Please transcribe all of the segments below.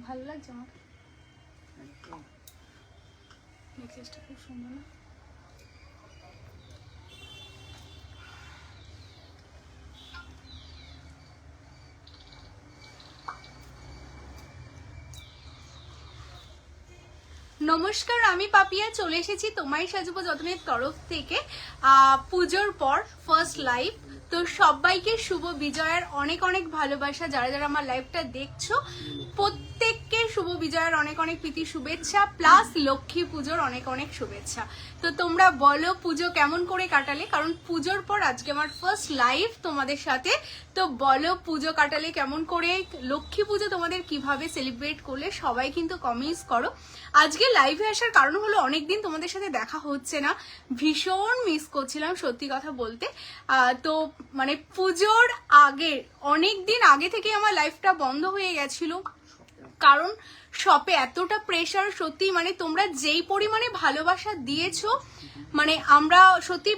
ভালো লাগছে আমার নেকলেসটা, খুব সুন্দর না? নমস্কার, আমি পাপিয়া চলে এসেছি তোমায় সাজবো যত্নের তরফ থেকে পুজোর পর ফার্স্ট লাইভ। তো সবাইকে শুভ বিজয়ের অনেক অনেক ভালোবাসা। যারা যারা আমার লাইভটা দেখছো প্রত্যেককে শুভ বিজয়ের অনেক অনেক প্রীতি শুভেচ্ছা, প্লাস লক্ষ্মী পুজোর অনেক অনেক শুভেচ্ছা। তো তোমরা বলো পুজো কেমন করে কাটালে, কারণ পুজোর পর আজকে আমার ফার্স্ট লাইভ তোমাদের সাথে। তো বলো পুজো কাটালে কেমন করে, লক্ষ্মী পুজো তোমাদের কিভাবে সেলিব্রেট করলে, সবাই কিন্তু কমেন্টস করো। আজকে লাইভে আসার কারণ হলো অনেকদিন তোমাদের সাথে দেখা হচ্ছে না, ভীষণ মিস করছিলাম সত্যি কথা বলতে। তো মানে পুজোর আগে অনেকদিন আগে থেকে আমার লাইফটা বন্ধ হয়ে গেছিল, কারণ শপে এতটা প্রেশার। সত্যি মানে তোমরা যেই পরিমাণে ভালোবাসা দিয়েছো, মানে আমরা সত্যি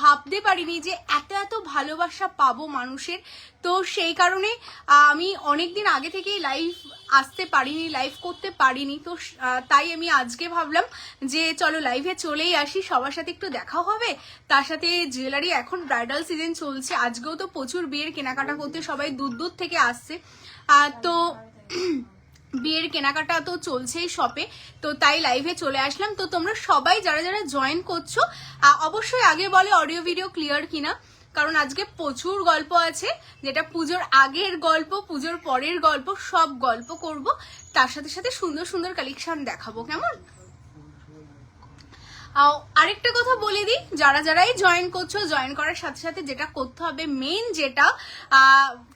ভাবতে পারিনি যে এত এত ভালোবাসা পাবো মানুষের। তো সেই কারণে আমি অনেকদিন আগে থেকেই লাইভ আসতে পারিনি, লাইভ করতে পারিনি। তো তাই আমি আজকে ভাবলাম যে চলো লাইভে চলেই আসি, সবার সাথে একটু দেখাও হবে। তার সাথে জুয়েলারি, এখন ব্রাইডাল সিজন চলছে, আজকেও তো প্রচুর বিয়ের কেনাকাটা করতে সবাই দূর দূর থেকে আসছে। তো বিয়ের কেনাকাটা তো চলছেই শপে, তো তাই লাইভে চলে আসলাম। তো তোমরা সবাই যারা যারা জয়েন করছো অবশ্যই আগে বলে অডিও ভিডিও ক্লিয়ার কিনা, কারণ আজকে প্রচুর গল্প আছে, যেটা পুজোর আগের গল্প, পুজোর পরের গল্প, সব গল্প করব। তার সাথে সাথে সুন্দর সুন্দর কালেকশন দেখাবো, কেমন? আরেকটা কথা বলে দিই, যারা যারাই জয়েন করছো, জয়েন করার সাথে সাথে যেটা করতে হবে, মেন যেটা,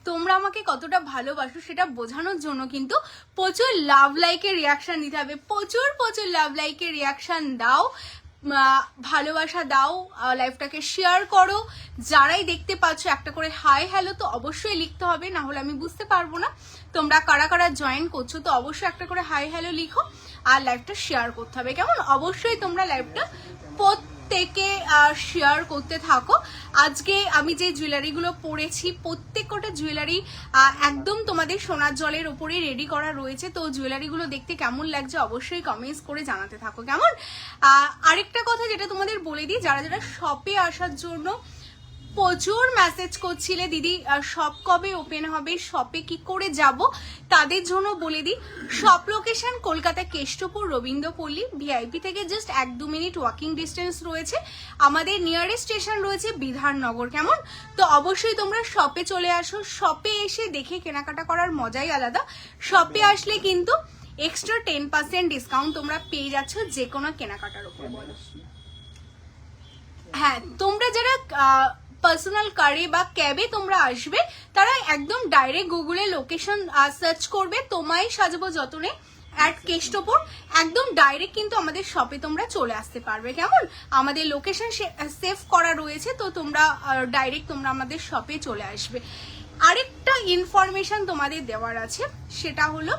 তোমরা আমাকে কতটা ভালোবাসো সেটা বোঝানোর জন্য কিন্তু প্রচুর লাভ লাইকের রিয়াকশন দিতে হবে। প্রচুর প্রচুর লাভ লাইকের রিয়াকশন দাও, ভালোবাসা দাও, লাইভটাকে শেয়ার করো। যারাই দেখতে পাচ্ছ একটা করে হাই হ্যালো তো অবশ্যই লিখতে হবে, না হলে আমি বুঝতে পারবো না তোমরা কারা কারা জয়েন করছো। তো অবশ্যই একটা করে হাই হ্যালো লিখো, আর লাইভটা শেয়ার করতে হবে, কেমন? অবশ্যই তোমরা লাইভটা প্রত্যেকে শেয়ার করতে থাকো। আজকে আমি যে জুয়েলারিগুলো পরেছি প্রত্যেকটা জুয়েলারি একদম তোমাদের সোনার জলের ওপরে রেডি করা রয়েছে। তো জুয়েলারিগুলো দেখতে কেমন লাগছে অবশ্যই কমেন্টস করে জানাতে থাকো, কেমন? আরেকটা কথা যেটা তোমাদের বলে দিই, যারা যারা শপে আসার জন্য প্রচুর মেসেজ করছিলে দিদি শপ কবে ওপেন হবে, শপে কি করে যাব, তাদের জন্য বলে দিই shop location Kolkata Keshtopur Rabindrapalli, VIP থেকে জাস্ট 1-2 মিনিট ওয়াকিং ডিস্টেন্স রয়েছে। আমাদের নিয়ারেস্ট স্টেশন রয়েছে বিধাননগর, কেমন? তো অবশ্যই তোমরা শপে চলে আসো। শপে এসে দেখে কেনাকাটা করার মজাই আলাদা। শপে আসলে কিন্তু এক্সট্রা 10% ডিসকাউন্ট তোমরা পেয়ে যাচ্ছ যে কোনো কেনাকাটার উপর। বলো হ্যাঁ, তোমরা যারা পার্সোনাল কারে বা ক্যাবে তোমরা আসবে, তারা একদম ডাইরেক্ট গুগলে লোকেশন সার্চ করবে তোমায় সাজাবো যতনে @কেষ্টপুর, একদম ডাইরেক্ট কিন্তু আমাদের শপে তোমরা চলে আসতে পারবে, কেমন? আমাদের লোকেশন সেভ করা রয়েছে, তো তোমরা ডাইরেক্ট তোমরা আমাদের শপে চলে আসবে। আরেকটা ইনফরমেশন তোমাদের দেওয়ার আছে, সেটা হলো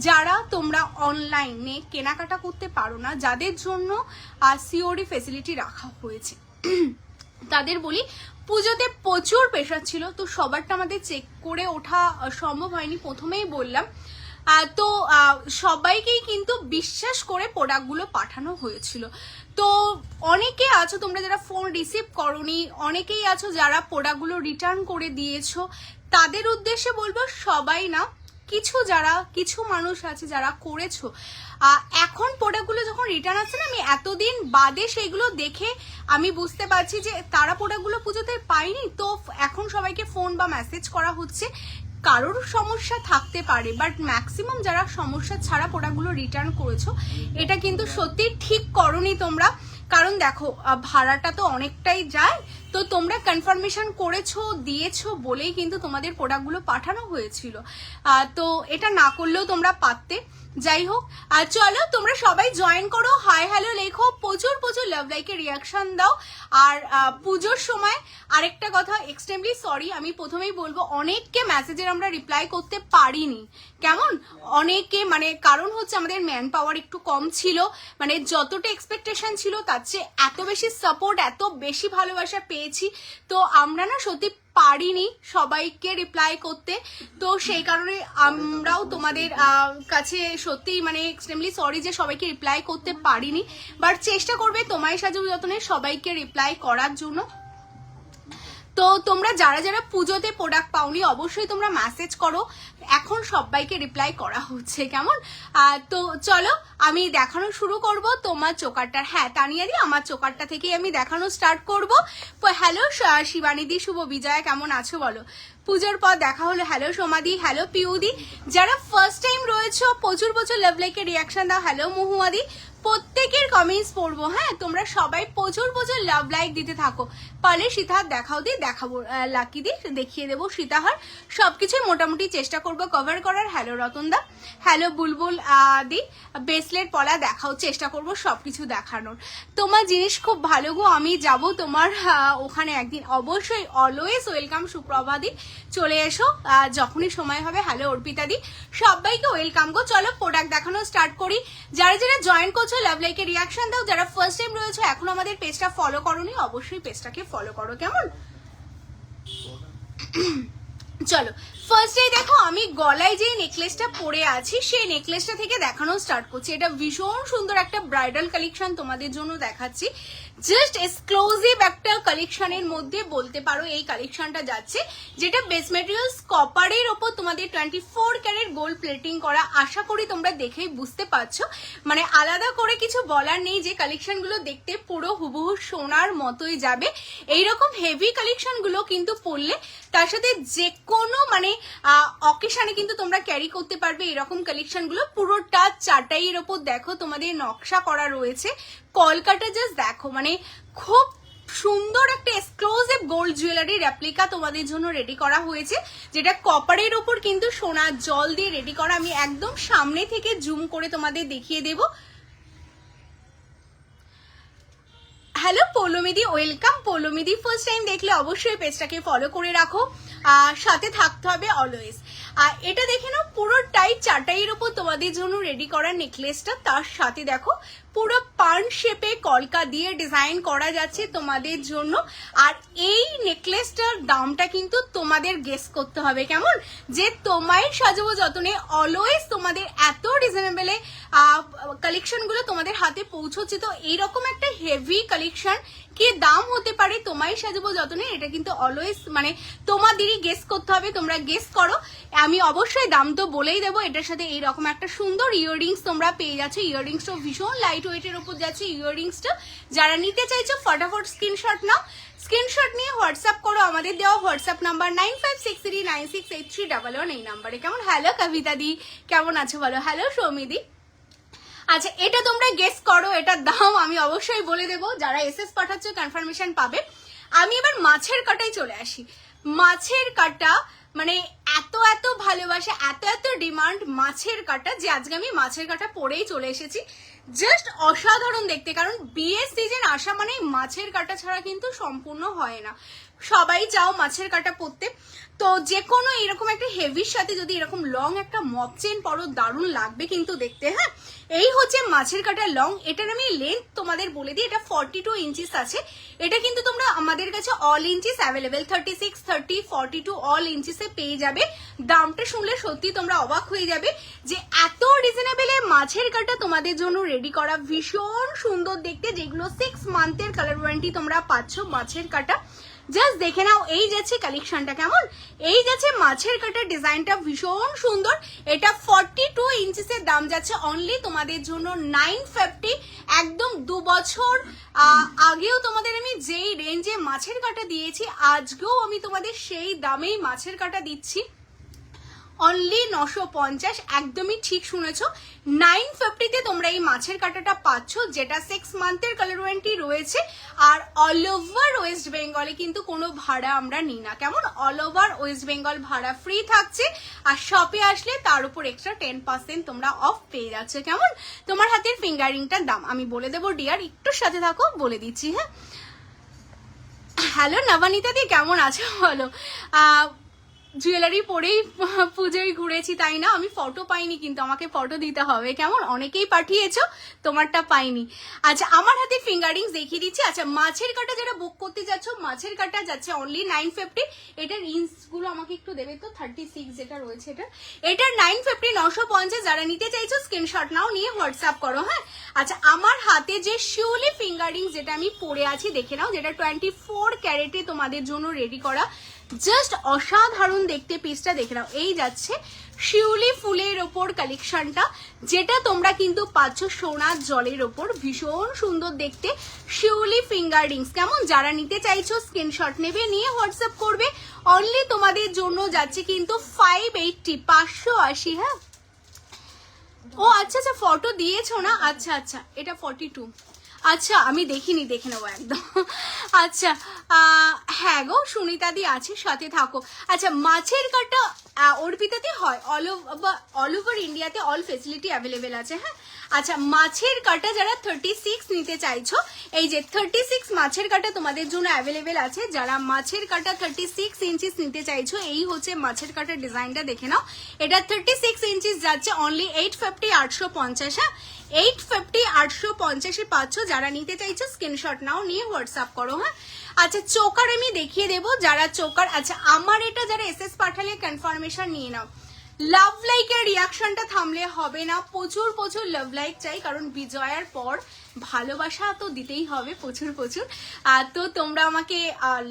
যারা তোমরা অনলাইনে কেনাকাটা করতে পারো না, যাদের জন্য সিওডি ফেসিলিটি রাখা হয়েছে, তাদের বলি পুজোতে প্রচুর প্রেশার ছিল, তো সবারটা আমাদের চেক করে ওঠা সম্ভব হয়নি, প্রথমেই বললাম। তো সবাইকেই কিন্তু বিশ্বাস করে প্রোডাক্টগুলো পাঠানো হয়েছিল। তো অনেকে আছো তোমরা যারা ফোন রিসিভ করোনি, অনেকেই আছো যারা প্রোডাক্টগুলো রিটার্ন করে দিয়েছো। তাদের উদ্দেশ্যে বলবো সবাই না, কিছু মানুষ আছে যারা করেছো। এখন প্রোডাক্টগুলো যখন রিটার্ন আসছে না, আমি এতদিন বাদে সেইগুলো দেখে আমি বুঝতে পারছি যে তারা প্রোডাক্টগুলো পুজোতে পায়নি। তো এখন সবাইকে ফোন বা মেসেজ করা হচ্ছে, কারোর সমস্যা থাকতে পারে, বাট ম্যাক্সিমাম যারা সমস্যা ছাড়া প্রোডাক্টগুলো রিটার্ন করেছো, এটা কিন্তু সত্যি ঠিক করোনি তোমরা। কারণ দেখো ভাড়াটা তো অনেকটাই যায়, তো তোমরা কনফার্মেশন করেছো দিয়েছো বলেই কিন্তু তোমাদের প্রোডাক্টগুলো পাঠানো হয়েছিল। তো এটা না করলেও তোমরা পারতে। যাই হোক, চলো তোমরা সবাই জয়েন করো, হাই হ্যালো লেখো, প্রচুর প্রচুর লাভ লাইকের রিয়াকশন দাও। আর পুজোর সময় আরেকটা কথা, এক্সট্রিমলি সরি, আমি প্রথমেই বলবো অনেককে মেসেজের আমরা রিপ্লাই করতে পারিনি, কেমন? অনেকে মানে কারণ হচ্ছে আমাদের ম্যান পাওয়ার একটু কম ছিল, মানে যতটা এক্সপেকটেশন ছিল তার চেয়ে এত বেশি সাপোর্ট, এত বেশি ভালোবাসা পেয়েছি, তো আমরা না সত্যি পারিনি সবাইকে রিপ্লাই করতে, তো সেই কারণে আমরাও তোমাদের কাছে সত্যি মানে এক্সট্রিমলি সরি যে সবাইকে রিপ্লাই করতে পারিনি, বাট চেষ্টা করবে তোমায় সাজু যতনে সবাইকে রিপ্লাই করার জন্য। তো তোমরা যারা যারা পুজোতে প্রোডাক্ট পাওনি অবশ্যই তোমরা মেসেজ করো, এখন সবাইকে রিপ্লাই করা হচ্ছে, কেমন? তো চলো আমি দেখানো শুরু করব তোমার চোকারটার। হ্যাঁ তানিয়াদি, আমার চোকারটা থেকেই আমি দেখানো স্টার্ট করব। হ্যালো শিবানীদি, শুভ বিজয়া, কেমন আছো বলো? পুজোর পর দেখা হলো। হ্যালো সোমাদি, হ্যালো পিউদি, যারা ফার্স্ট টাইম রয়েছে প্রচুর প্রচুর লাভ লাইকের রিয়াকশন দাও। হ্যালো মহুয়াদি, প্রত্যেকের কমেন্টস পড়বো, হ্যাঁ তোমরা সবাই প্রচুর প্রচুর লাভ লাইক দিতে থাকো। পারলে সীতাহার দেখাও দি, দেখাবো লাকি দি, দেখিয়ে দেবো সীতাহার, সবকিছুই মোটামুটি চেষ্টা করবো কভার করার। হ্যালো রতনদা, হ্যালো বুলবুল দি, ব্রেসলেট পলা দেখাও, চেষ্টা করবো সবকিছু দেখানোর। তোমার জিনিস খুব ভালো গো, আমি যাব তোমার ওখানে একদিন, অবশ্যই অলওয়েজ ওয়েলকাম। সুপ্রভাদি, চলে এসো যখনই সময় হবে। হ্যালো অর্পিতা দি, সবাইকে ওয়েলকাম গো। চলো প্রোডাক্ট দেখানো স্টার্ট করি। যারা যারা জয়েন করছো লাভ লাইকে রিয়াকশন দাও, যারা ফার্স্ট টাইম রয়েছে এখন আমাদের পেজটা ফলো করোনি অবশ্যই পেজটাকে ফলো করো, কেমন? চলো ফার্স্টেই দেখো আমি গলায় যে নেকলেসটা পরে আছি সেই নেকলেসটা থেকে দেখানো স্টার্ট করছি। এটা ভীষণ সুন্দর একটা ব্রাইডাল কালেকশন তোমাদের জন্য দেখাচ্ছি, জাস্ট এক্সক্লুসিভ একটা কালেকশনের মধ্যে বলতে পারো এই কালেকশনটা যাচ্ছে, যেটা বেস মেটেরিয়ালস কপারের ওপর তোমাদের 24 ক্যারেট গোল্ড প্লেটিং করা। আশা করি তোমরা দেখেই বুঝতে পারছো, মানে আলাদা করে কিছু বলার নেই, যে কালেকশনগুলো দেখতে পুরো হুবহু সোনার মতোই যাবে। এইরকম হেভি কালেকশনগুলো কিন্তু পরলে তার সাথে যে কোনো মানে অকেশনে কিন্তু তোমরা ক্যারি করতে পারবে এরকম কালেকশনগুলো। পুরোটা চাটাইয়ের ওপর দেখো তোমাদের নকশা করা রয়েছে, কলকাতা জাস্ট দেখো, মানে খুব সুন্দর একটা এক্সক্লুসিভ গোল্ড জুয়েলারি রেপ্লিকা তোমাদের জন্য রেডি করা হয়েছে, যেটা কপারের ওপর কিন্তু সোনার জল দিয়ে রেডি করা। আমি একদম সামনে থেকে জুম করে তোমাদের দেখিয়ে দেব। হ্যালো পৌলমিদি, ওয়েলকাম পৌলমিদি, ফার্স্ট টাইম দেখলে অবশ্যই পেজটাকে ফলো করে রাখো, সাথে থাকতে হবে অলওয়েজ। এটা দেখে নাও পুরোটাই চাটাইয়ের উপর তোমাদের জন্য রেডি করা নেকলেসটা, তার সাথে দেখো পুরো পান শেপে কলকা দিয়ে ডিজাইন করা যাচ্ছে তোমাদের জন্য। আর এই নেকলেসটার দামটা কিন্তু তোমাদের গেস করতে হবে, কেমন? যে তোমায় সাজাবো যতনে অলওয়েজ তোমাদের এত রিজনেবলে কালেকশনগুলো তোমাদের হাতে পৌঁছচ্ছে, তো এইরকম একটা হেভি কালেকশন কি দাম হতে পারে তোমায় সাজাবো যতনে, এটা কিন্তু অলওয়েজ মানে তোমাদেরই গেস করতে হবে। তোমরা গেস করো, আমি অবশ্যই দাম তো বলেই দেবো। এটার সাথে এইরকম একটা সুন্দর ইয়াররিংস তোমরা পেয়ে যাচ্ছ, ইয়াররিংসটা ভীষণ লাইট ওয়েটের উপর যাচ্ছে ইয়াররিংসটা। যারা নিতে চাইছো ফটাফট স্ক্রিনশট নাও, স্ক্রিনশট নিয়ে হোয়াটসঅ্যাপ করো আমাদের দেওয়া হোয়াটসঅ্যাপ নাম্বার 9563968311 এই নাম্বারে, কেমন? হ্যালো কবিতা দি, কেমন আছো বলো? হ্যালো সৌমিদি। আচ্ছা এটা তোমরা গেস করো, এটার দাম আমি অবশ্যই বলে দেবো, যারা এসএস পাঠাচ্ছ কনফার্মেশন পাবে। আমি এবার মাছের কাটায় চলে আসি। মাছের কাটা মানে এত এত ভালোবাসা, এত এত ডিমান্ড মাছের কাটা, যে আজকে আমি মাছের কাটা পরেই চলে এসেছি। জাস্ট অসাধারণ দেখতে, কারণ বিয়ের সিজন আসা মানে মাছের কাটা ছাড়া কিন্তু সম্পূর্ণ হয় না। সবাই চাও মাছের কাটা পরতে, তো যে কোনো এরকম একটা হেভির সাথে যদি এরকম লং একটা মপ চেন পরো দারুণ লাগবে কিন্তু দেখতে। হ্যাঁ এই হচ্ছে মাছের কাটা লং। এটার আমি লেন্থ তোমাদের বলে দিই, এটা 42 ইঞ্চিস আছে। এটা কিন্তু তোমরা আমাদের কাছে অল ইঞ্চিস অ্যাভেলেবেল 36, 30, 42 অল ইঞ্চিসে পেয়ে যাবে। দামটা শুনলে সত্যি তোমরা অবাক হয়ে যাবে যে এত রিজনেবলে মাছের কাটা তোমাদের জন্য রেডি করা, ভীষণ সুন্দর দেখতে, যেগুলো 6 মান্থের কালার ওয়ারেন্টি তোমরা পাচ্ছ মাছের কাটা। জাস্ট দেখে নাও এই যাচ্ছে কালেকশনটা, কেমন? এই যাচ্ছে মাছের কাটার ডিজাইনটা ভীষণ সুন্দর। এটা 42 ইঞ্চিসের দাম যাচ্ছে অনলি তোমাদের জন্য 950। একদম 2 বছর আগেও তোমাদের আমি যেই রেঞ্জে মাছের কাটা দিয়েছি আজকেও আমি তোমাদের সেই দামেই মাছের কাটা দিচ্ছি, অনলি 950। একদমই ঠিক শুনেছো, 950-তে তোমরা এই মাছের কাটাটা পাচ্ছ, যেটা 6 মান্থের কালার ওয়ারেন্টি রয়েছে। আর অল ওভার ওয়েস্ট বেঙ্গলে কিন্তু কোনো ভাড়া আমরা নিই না, কেমন? অল ওভার ওয়েস্ট বেঙ্গল ভাড়া ফ্রি থাকছে, আর শপে আসলে তার উপর এক্সট্রা 10% তোমরা অফ পেয়ে যাচ্ছে, কেমন? তোমার হাতের ফিঙ্গারিংটার দাম আমি বলে দেবো ডিয়ার, একটু সাথে থাকো বলে দিচ্ছি। হ্যাঁ হ্যালো নবানিতা দি, কেমন আছো বলো? জুয়েলারি পরেই পুজোয় ঘুরেছি তাই না, আমি ফটো পাইনি কিন্তু আমাকে ফটো দিতে হবে কেমন, অনেকেই পাঠিয়েছো, তোমারটা পাইনি। আচ্ছা আমার হাতে ফিঙ্গারিংস দেখিয়ে দিচ্ছি। আচ্ছা মাছের কাটা যারা বুক করতে যাচ্ছ, মাছের কাটা যাচ্ছে অনলি 950। এটার ইঞ্চ গুলো আমাকে একটু দেবে তো, 36 যেটা রয়েছে এটার 950, 950। যারা নিতে চাইছো স্ক্রিনশট নাও, নিয়ে হোয়াটসঅ্যাপ করো। হ্যাঁ আচ্ছা আমার হাতে যে শিউলি ফিঙ্গারিংস যেটা আমি পরে আছি দেখে নাও, যেটা 24 ক্যারেটে তোমাদের জন্য রেডি করা, জাস্ট অসাধারণ দেখতে। পিসটা দেখে নাও, এই যাচ্ছে শিউলি ফুলের ওপর কালেকশনটা, যেটা তোমরা কিন্তু পাচ্ছ সোনার জলের ওপর, ভীষণ সুন্দর দেখতে শিউলি ফিঙ্গারিংস। কেমন, যারা নিতে চাইছো স্ক্রিনশট নেবে, নিয়ে হোয়াটসঅ্যাপ করবে। অনলি তোমাদের জন্য যাচ্ছে কিন্তু 580, 580। হ্যাঁ ও আচ্ছা আচ্ছা ফটো দিয়েছো না, আচ্ছা আচ্ছা এটা 42। আচ্ছা আমি দেখিনি, দেখে নেবো একদম। আচ্ছা হ্যাঁ গো সুনিতাদি আছে, সাথে থাকো। আচ্ছা মাছের কাটা অর্পিতাতে হয়, অল ওভার ইন্ডিয়াতে অল ফেসিলিটি অ্যাভেলেবেল আছে। হ্যাঁ আচ্ছা মাছের কাটা যারা 36 নিতে চাইছো, এই যে 36 মাছের কাটা তোমাদের জন্য অ্যাভেলেবেল আছে। যারা মাছের কাটা 36 ইঞ্চিস নিতে চাইছো, এই হচ্ছে মাছের কাটার ডিজাইনটা দেখে নাও। এটা 36 ইঞ্চিস যাচ্ছে অনলি 850, 850। হ্যাঁ 850, 850 পাচ্ছ। যারা নিতে চাইছো স্ক্রিনশট নাও, নিয়ে হোয়াটসঅ্যাপ করো। হ্যাঁ আচ্ছা চোকার আমি দেখিয়ে দেবো, যারা চোকার। আচ্ছা আমার এটা যারা এসএস পাঠালে কনফার্মেশন নিয়ে নাও। লাভ লাইকের রিয়াকশনটা থামলে হবে না, প্রচুর প্রচুর লাভ লাইক চাই, কারণ বিজয়ার পর ভালোবাসা তো দিতেই হবে প্রচুর প্রচুর। তো তোমরা আমাকে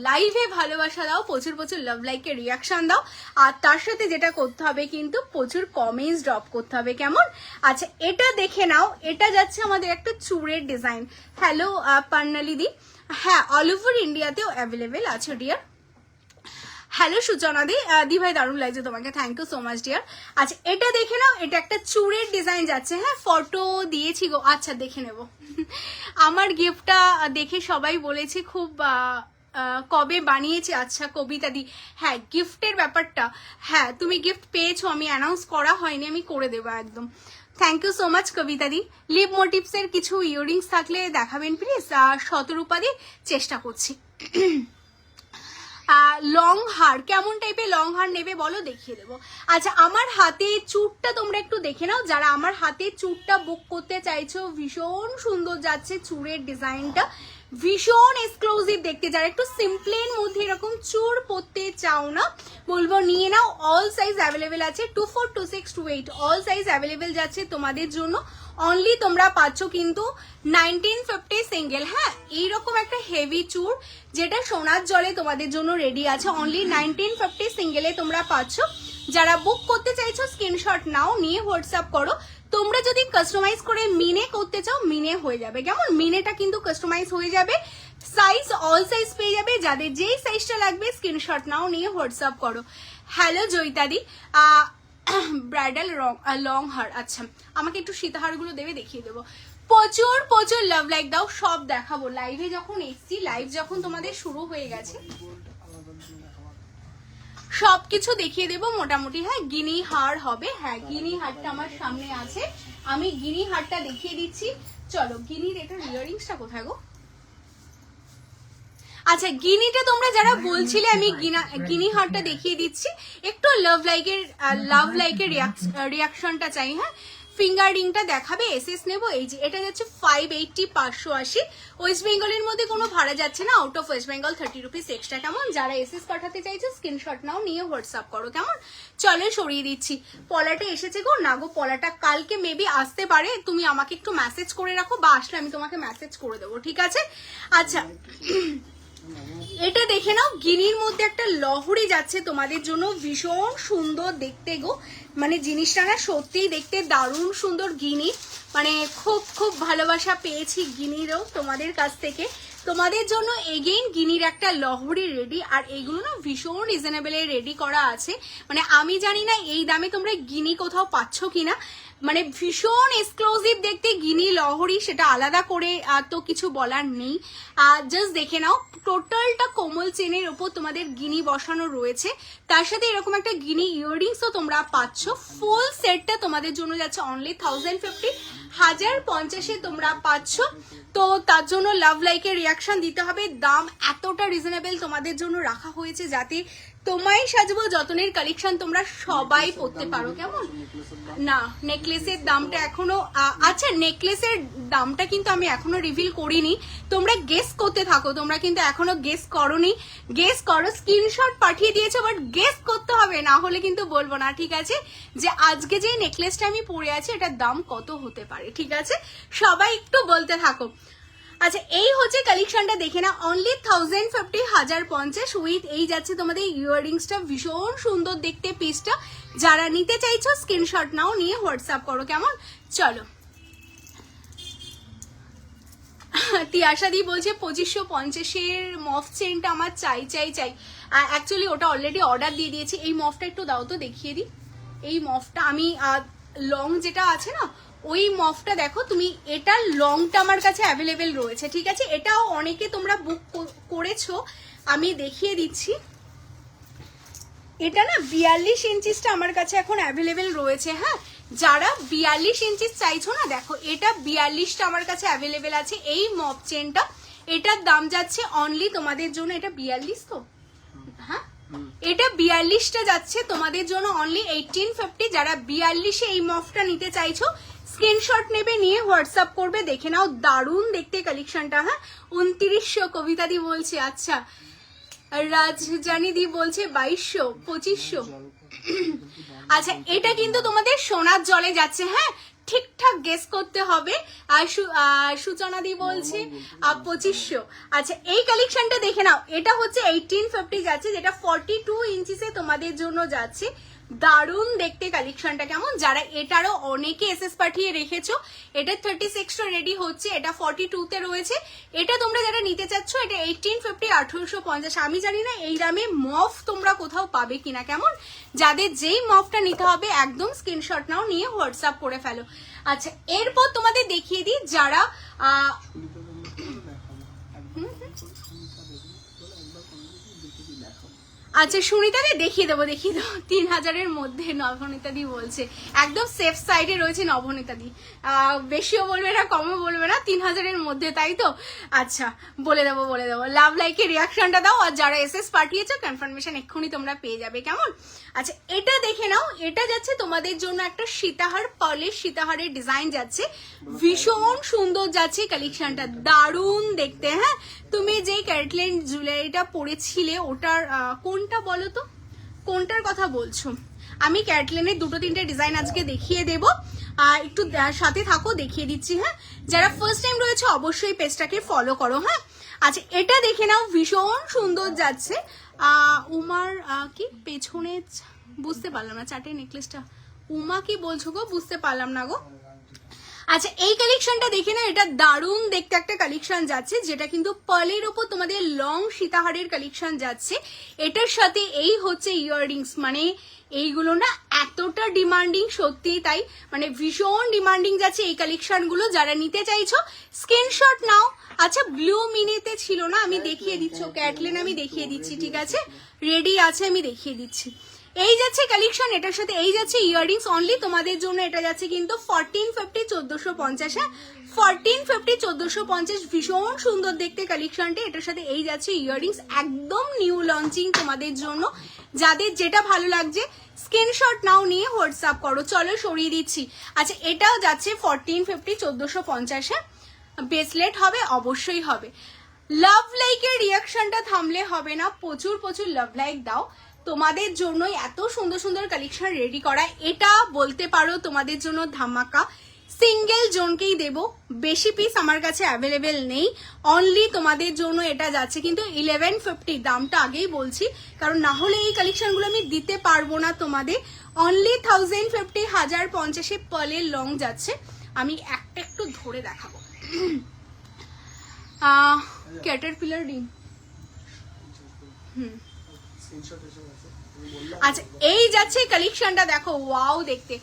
লাইভে ভালোবাসা দাও, প্রচুর প্রচুর লাভ লাইকের রিয়াকশন দাও, আর তার সাথে যেটা করতে হবে কিন্তু প্রচুর কমেন্টস ড্রপ করতে হবে। কেমন, আচ্ছা এটা দেখে নাও, এটা যাচ্ছে আমাদের একটা চূড়ের ডিজাইন। হ্যালো পান্নালিদি, হ্যাঁ অল ওভার ইন্ডিয়াতেও অ্যাভেলেবেল আছে ডিয়ার। হ্যালো সূচনা দি ভাই দারুণ লাগছে তোমাকে, thank you so much dear. আচ্ছা এটা দেখে নাও, এটা একটা চূড়ের ডিজাইন যাচ্ছে। হ্যাঁ ফটো দিয়েছি গো, আচ্ছা দেখে নেব। আমার গিফটটা দেখে সবাই বলেছে খুব কবে বানিয়েছি। আচ্ছা কবিতা দি, হ্যাঁ গিফটের ব্যাপারটা, হ্যাঁ তুমি গিফট পেয়েছো, আমি অ্যানাউন্স করা হয়নি, আমি করে দেবো একদম। Thank you so much Kabita দি। লিভ মোটিভসের কিছু ইয়াররিংস থাকলে দেখাবেন প্লিজ। শতরূপা দি চেষ্টা করছি। লং হার, কেমন টাইপের লং হার নেবে বলো, দেখিয়ে দেবো। আচ্ছা আমার হাতে চুটটা তোমরা একটু দেখে নাও, যারা আমার হাতে চুটটা বুক করতে চাইছো, ভীষণ সুন্দর যাচ্ছে চুড়ের ডিজাইনটা, ভীষণ এক্সক্লুসিভ দেখতে। যারা একটু সিম্পলের মধ্যে এরকম চুর পরতে চাও না, বলবো নিয়ে নাও। অল সাইজ অ্যাভেলেবেল আছে, 24, 26, 28 অল সাইজ অ্যাভেলেবেল যাচ্ছে তোমাদের জন্য। অনলি তোমরা পাচ্ছ কিন্তু 1950 সিঙ্গেল। হ্যাঁ এইরকম একটা হেভি চুর, যেটা সোনার জলে তোমাদের জন্য রেডি আছে, অনলি 1950 সিঙ্গেলে তোমরা পাচ্ছ। যারা বুক করতে চাইছো স্ক্রিনশট নাও, নিয়ে হোয়াটসঅ্যাপ করো। তোমরা যদি কাস্টমাইজ করে মিনে করতে চাও, মিনে হয়ে যাবে। কেমন, মিনেটা কিন্তু কাস্টমাইজ হয়ে যাবে, সাইজ অল সাইজ পেয়ে যাবে। যাদের যেই সাইজটা লাগবে স্ক্রিনশট নাও, নিয়ে হোয়াটসঅ্যাপ করো। হ্যালো জয়িতাদি, ব্রাইডাল লং হার, আচ্ছা আমাকে একটু সীতাহারগুলো দেবে, দেখিয়ে দেবো। প্রচুর প্রচুর লাভ লাইক দাও, সব দেখাবো লাইভে যখন এসছি, লাইভ যখন তোমাদের শুরু হয়ে গেছে সবকিছু দেখিয়ে দেবো মোটামুটি। হ্যাঁ গিনি হার হবে, হ্যাঁ গিনি হারটা আমার সামনে আছে, আমি গিনি হারটা দেখিয়ে দিচ্ছি। চলো গিনির এটা ইয়াররিংসটা কোথায় গো? আচ্ছা গিনিটা তোমরা যারা বলছিলে, আমি গিনি হারটা দেখিয়ে দিচ্ছি। একটু লাভ লাইকের রিয়াকশনটা চাই। হ্যাঁ ফিঙ্গার রিংটা দেখাবে, এসএস নেবো। এই যে এটা যাচ্ছে 580, 580। ওয়েস্ট বেঙ্গলের মধ্যে কোনো ভাড়া যাচ্ছে না, out of West Bengal 30 rupees extra. কেমন, যারা এসএস পাঠাতে চাইছে স্ক্রিনশট নাও, নিয়ে হোয়াটসঅ্যাপ করো। কেমন, চলো সরিয়ে দিচ্ছি। পলাটা এসেছে গো, না গো পলাটা কালকে মেবি আসতে পারে, তুমি আমাকে একটু মেসেজ করে রাখো, বা আসলে আমি তোমাকে মেসেজ করে দেবো, ঠিক আছে? আচ্ছা এটা দেখে নাও, গিনির মধ্যে একটা লহরি যাচ্ছে তোমাদের জন্য, ভীষণ সুন্দর দেখতে গো, মানে জিনিসটা না সত্যিই দেখতে দারুণ সুন্দর। গিনি মানে খুব খুব ভালোবাসা পেয়েছি গিনিরও তোমাদের কাছ থেকে। তোমাদের জন্য এগেইন গিনির একটা লহরি রেডি, আর এইগুলো না ভীষণ রিজনেবলে রেডি করা আছে। মানে আমি জানি না এই দামে তোমরা গিনি কোথাও পাচ্ছ কিনা, মানে ভীষণ এক্সক্লুসিভ দেখতে গিনি লহরি, সেটা আলাদা করে তো কিছু বলার নেই। জাস্ট দেখে নাও, টোটালটা কোমল চেনের ওপর তোমাদের গিনি বসানো রয়েছে, তার সাথে এরকম একটা গিনি ইয়াররিংসও তোমরা পাচ্ছ। ফুল সেটটা তোমাদের জন্য যাচ্ছে অনলি 1050, 1050-এ তোমরা পাচ্ছ। তো তার জন্য লাভ লাইকের রিয়াকশন দিতে হবে, দাম এতটা রিজনেবল তোমাদের জন্য রাখা হয়েছে যাতে তোমায় সাজবো যতনের কালেকশন তোমরা সবাই পরতে পারো, কেমন? না, নেকলেসের দামটা এখনো আচ্ছা, নেকলেসের দামটা কিন্তু আমি এখনো রিভিল করিনি, তোমরা গেস করতে থাকো। তোমরা কিন্তু এখনো গেস করোনি, গেস করো, স্ক্রিনশট পাঠিয়ে দিয়েছো, বাট গেস করতে হবে, না হলে কিন্তু বলবো না, ঠিক আছে? যে আজকে যে নেকলেসটা আমি পরে আছি এটার দাম কত হতে পারে, ঠিক আছে? সবাই একটু বলতে থাকো। আচ্ছা, এই হচ্ছে কালেকশনটা, দেখে না, অনলি 1050, 1050 উইথ এই যাচ্ছে তোমাদের ইয়াররিংসটা, ভীষণ সুন্দর দেখতে পিসটা। যারা নিতে চাইছো স্ক্রিনশট নাও, নিয়ে হোয়াটসঅ্যাপ করো, কেমন? চলো, তিয়াশা দি বলছে 2550 মফ চেনটা আমার চাই চাই চাই। অ্যাকচুয়ালি ওটা অলরেডি অর্ডার দিয়ে দিয়েছি। এই মফটা একটু দাও তো, দেখিয়ে দিই। এই মফটা আমি লং যেটা আছে না, ওই মফটা দেখো তুমি, এটা লংটা আমার কাছে অ্যাভেলেবেল রয়েছে, ঠিক আছে? এটাও অনেকে তোমরা বুক করেছো, আমি দেখিয়ে দিচ্ছি। এটা না 42 ইঞ্চিসটা আমার কাছে এখন অ্যাভেলেবেল রয়েছে। হ্যাঁ, যারা 42 ইঞ্চিস চাইছো না, দেখো এটা 42টা আমার কাছে অ্যাভেলেবেল আছে। এই মপ চেনটা, এটার দাম যাচ্ছে অনলি তোমাদের জন্য, এটা 42 তো, হ্যাঁ এটা 42টা যাচ্ছে তোমাদের জন্য অনলি 1850। যারা 42-এ এই মফটা নিতে চাইছো স্ক্রিনশট নেবে, নিয়ে হোয়াটসঅ্যাপ করবে, দেখে নাও, দারুণ দেখতে কালেকশনটা। হ্যাঁ, 2900 কবিতা দি বলছে, আচ্ছা, রাজজানি দি বলছে 2200, 2500। আচ্ছা, এটা কিন্তু তোমাদের সোনার জলে যাচ্ছে। হ্যাঁ, ঠিকঠাক গেস করতে হবে। আর সূচনা দি বলছে 2500। আচ্ছা, এই কালেকশনটা দেখে নাও, এটা হচ্ছে 1850 যাচ্ছে, যেটা 42 ইঞ্চিসে তোমাদের জন্য যাচ্ছে। দারুণ দেখতে কালেকশনটা, কেমন? যারা এটারও অনেকে এসএস পাঠিয়ে রেখেছো, এটা 36টা রেডি হচ্ছে, এটা 42তে রয়েছে। এটা তোমরা যারা নিতে চাচ্ছ, এটা 1850, 1850। আমি জানি না এই দামে মফ তোমরা কোথাও পাবে কিনা, কেমন? যাদের যেই মফটা নিতে হবে একদম স্ক্রিনশট নাও, নিয়ে হোয়াটসঅ্যাপ করে ফেলো। আচ্ছা, এরপর তোমাদের দেখিয়ে দিই যারা আচ্ছা, সুনিতাদি দেখিয়ে দেবো 3000-এর মধ্যে নবনীতা দি বলছে, একদম সেফ সাইডে রয়েছে নবনীতা দি, বেশিও বলবে না কমও বলবে না, 3000-এর মধ্যে, তাই তো? আচ্ছা, বলে দেবো। লাভ লাইকের রিয়াকশনটা দাও, আর যারা এসএস পাঠিয়েছো কনফার্মেশন এক্ষুনি তোমরা পেয়ে যাবে, কেমন? আচ্ছা, এটা দেখে নাও, এটা যাচ্ছে তোমাদের জন্য একটা সীতাহার, পার্লের সীতাহারের ডিজাইন যাচ্ছে, ভীষণ সুন্দর যাচ্ছে কালেকশনটা, দারুণ দেখতে। হ্যাঁ, তুমি যে ক্যারেটলেন জুয়েলারিটা পরেছিলে ওটার কোনটা বলো তো, কোনটার কথা বলছো? আমি ক্যারেটলেনের 2-3টে ডিজাইন আজকে দেখিয়ে দেব, একটু সাথে থাকো, দেখিয়ে দিচ্ছি। হ্যাঁ, যারা ফার্স্ট টাইম রয়েছে অবশ্যই পেজটাকে ফলো করো। হ্যাঁ, আচ্ছা, এটা দেখে নাও, ভীষণ সুন্দর যাচ্ছে। উমার কি পেছনে বুঝতে পারলাম না, চাটের নেকলেসটা উমা কি বলছো গো, বুঝতে পারলাম না গো। আচ্ছা, এই কালেকশনটা দেখে না, এটা দারুণ দেখতে একটা কালেকশন যাচ্ছে, যেটা কিন্তু পার্লের ওপর তোমাদের লং সীতাহারের কালেকশন যাচ্ছে। এটার সাথে এই হচ্ছে ইয়াররিংস, মানে এইগুলো না এতটা ডিমান্ডিং, সত্যি তাই, মানে ভীষণ ডিমান্ডিং যাচ্ছে এই কালেকশনগুলো। যারা নিতে চাইছো স্ক্রিনশট নাও। আচ্ছা, ব্লু মিনিতে ছিল না, আমি দেখিয়ে দিচ্ছি, ক্যাটলেন আমি দেখিয়ে দিচ্ছি, ঠিক আছে? রেডি আছে, আমি দেখিয়ে দিচ্ছি। এই যাচ্ছে কালেকশন, এটার সাথে এই যাচ্ছে ইয়াররিংস, অনলি তোমাদের জন্য এটা যাচ্ছে কিন্তু 1450, 1450। হ্যাঁ, 1450, 1450, ভীষণ সুন্দর দেখতে কালেকশনটি। এটার সাথে এই যাচ্ছে ইয়াররিংস, একদম নিউ লঞ্চিং তোমাদের জন্য। যাদের যেটা ভালো লাগছে স্ক্রিনশট নাও, নিয়ে হোয়াটসঅ্যাপ করো। চলো সরিয়ে দিচ্ছি। আচ্ছা, এটাও যাচ্ছে 1450, 1450। হ্যাঁ, ব্রেসলেট হবে, অবশ্যই হবে। লাভ লাইকের রিয়াকশনটা থামলে হবে না, প্রচুর প্রচুর লাভ লাইক দাও। তোমাদের জন্যই এত সুন্দর সুন্দর কালেকশন রেডি করা, এটা বলতে পারো তোমাদের জন্য ধামাকা। সিঙ্গেল জনকেই দেব, বেশি পিস আমার কাছে অ্যাভেলেবেল নেই। অনলি তোমাদের জন্য এটা যাচ্ছে কিন্তু 1150, দামটা আগেই বলছি, কারণ না হলে এই কালেকশনগুলো আমি দিতে পারবো না তোমাদের। অনলি 1050, 1050 পার্লের লং যাচ্ছে। আমি একটা একটু ধরে দেখাবো। ক্যাটারপিলার রিং, আচ্ছা, এই যাচ্ছে কালেকশনটা, দেখো ওয়াও দেখতে।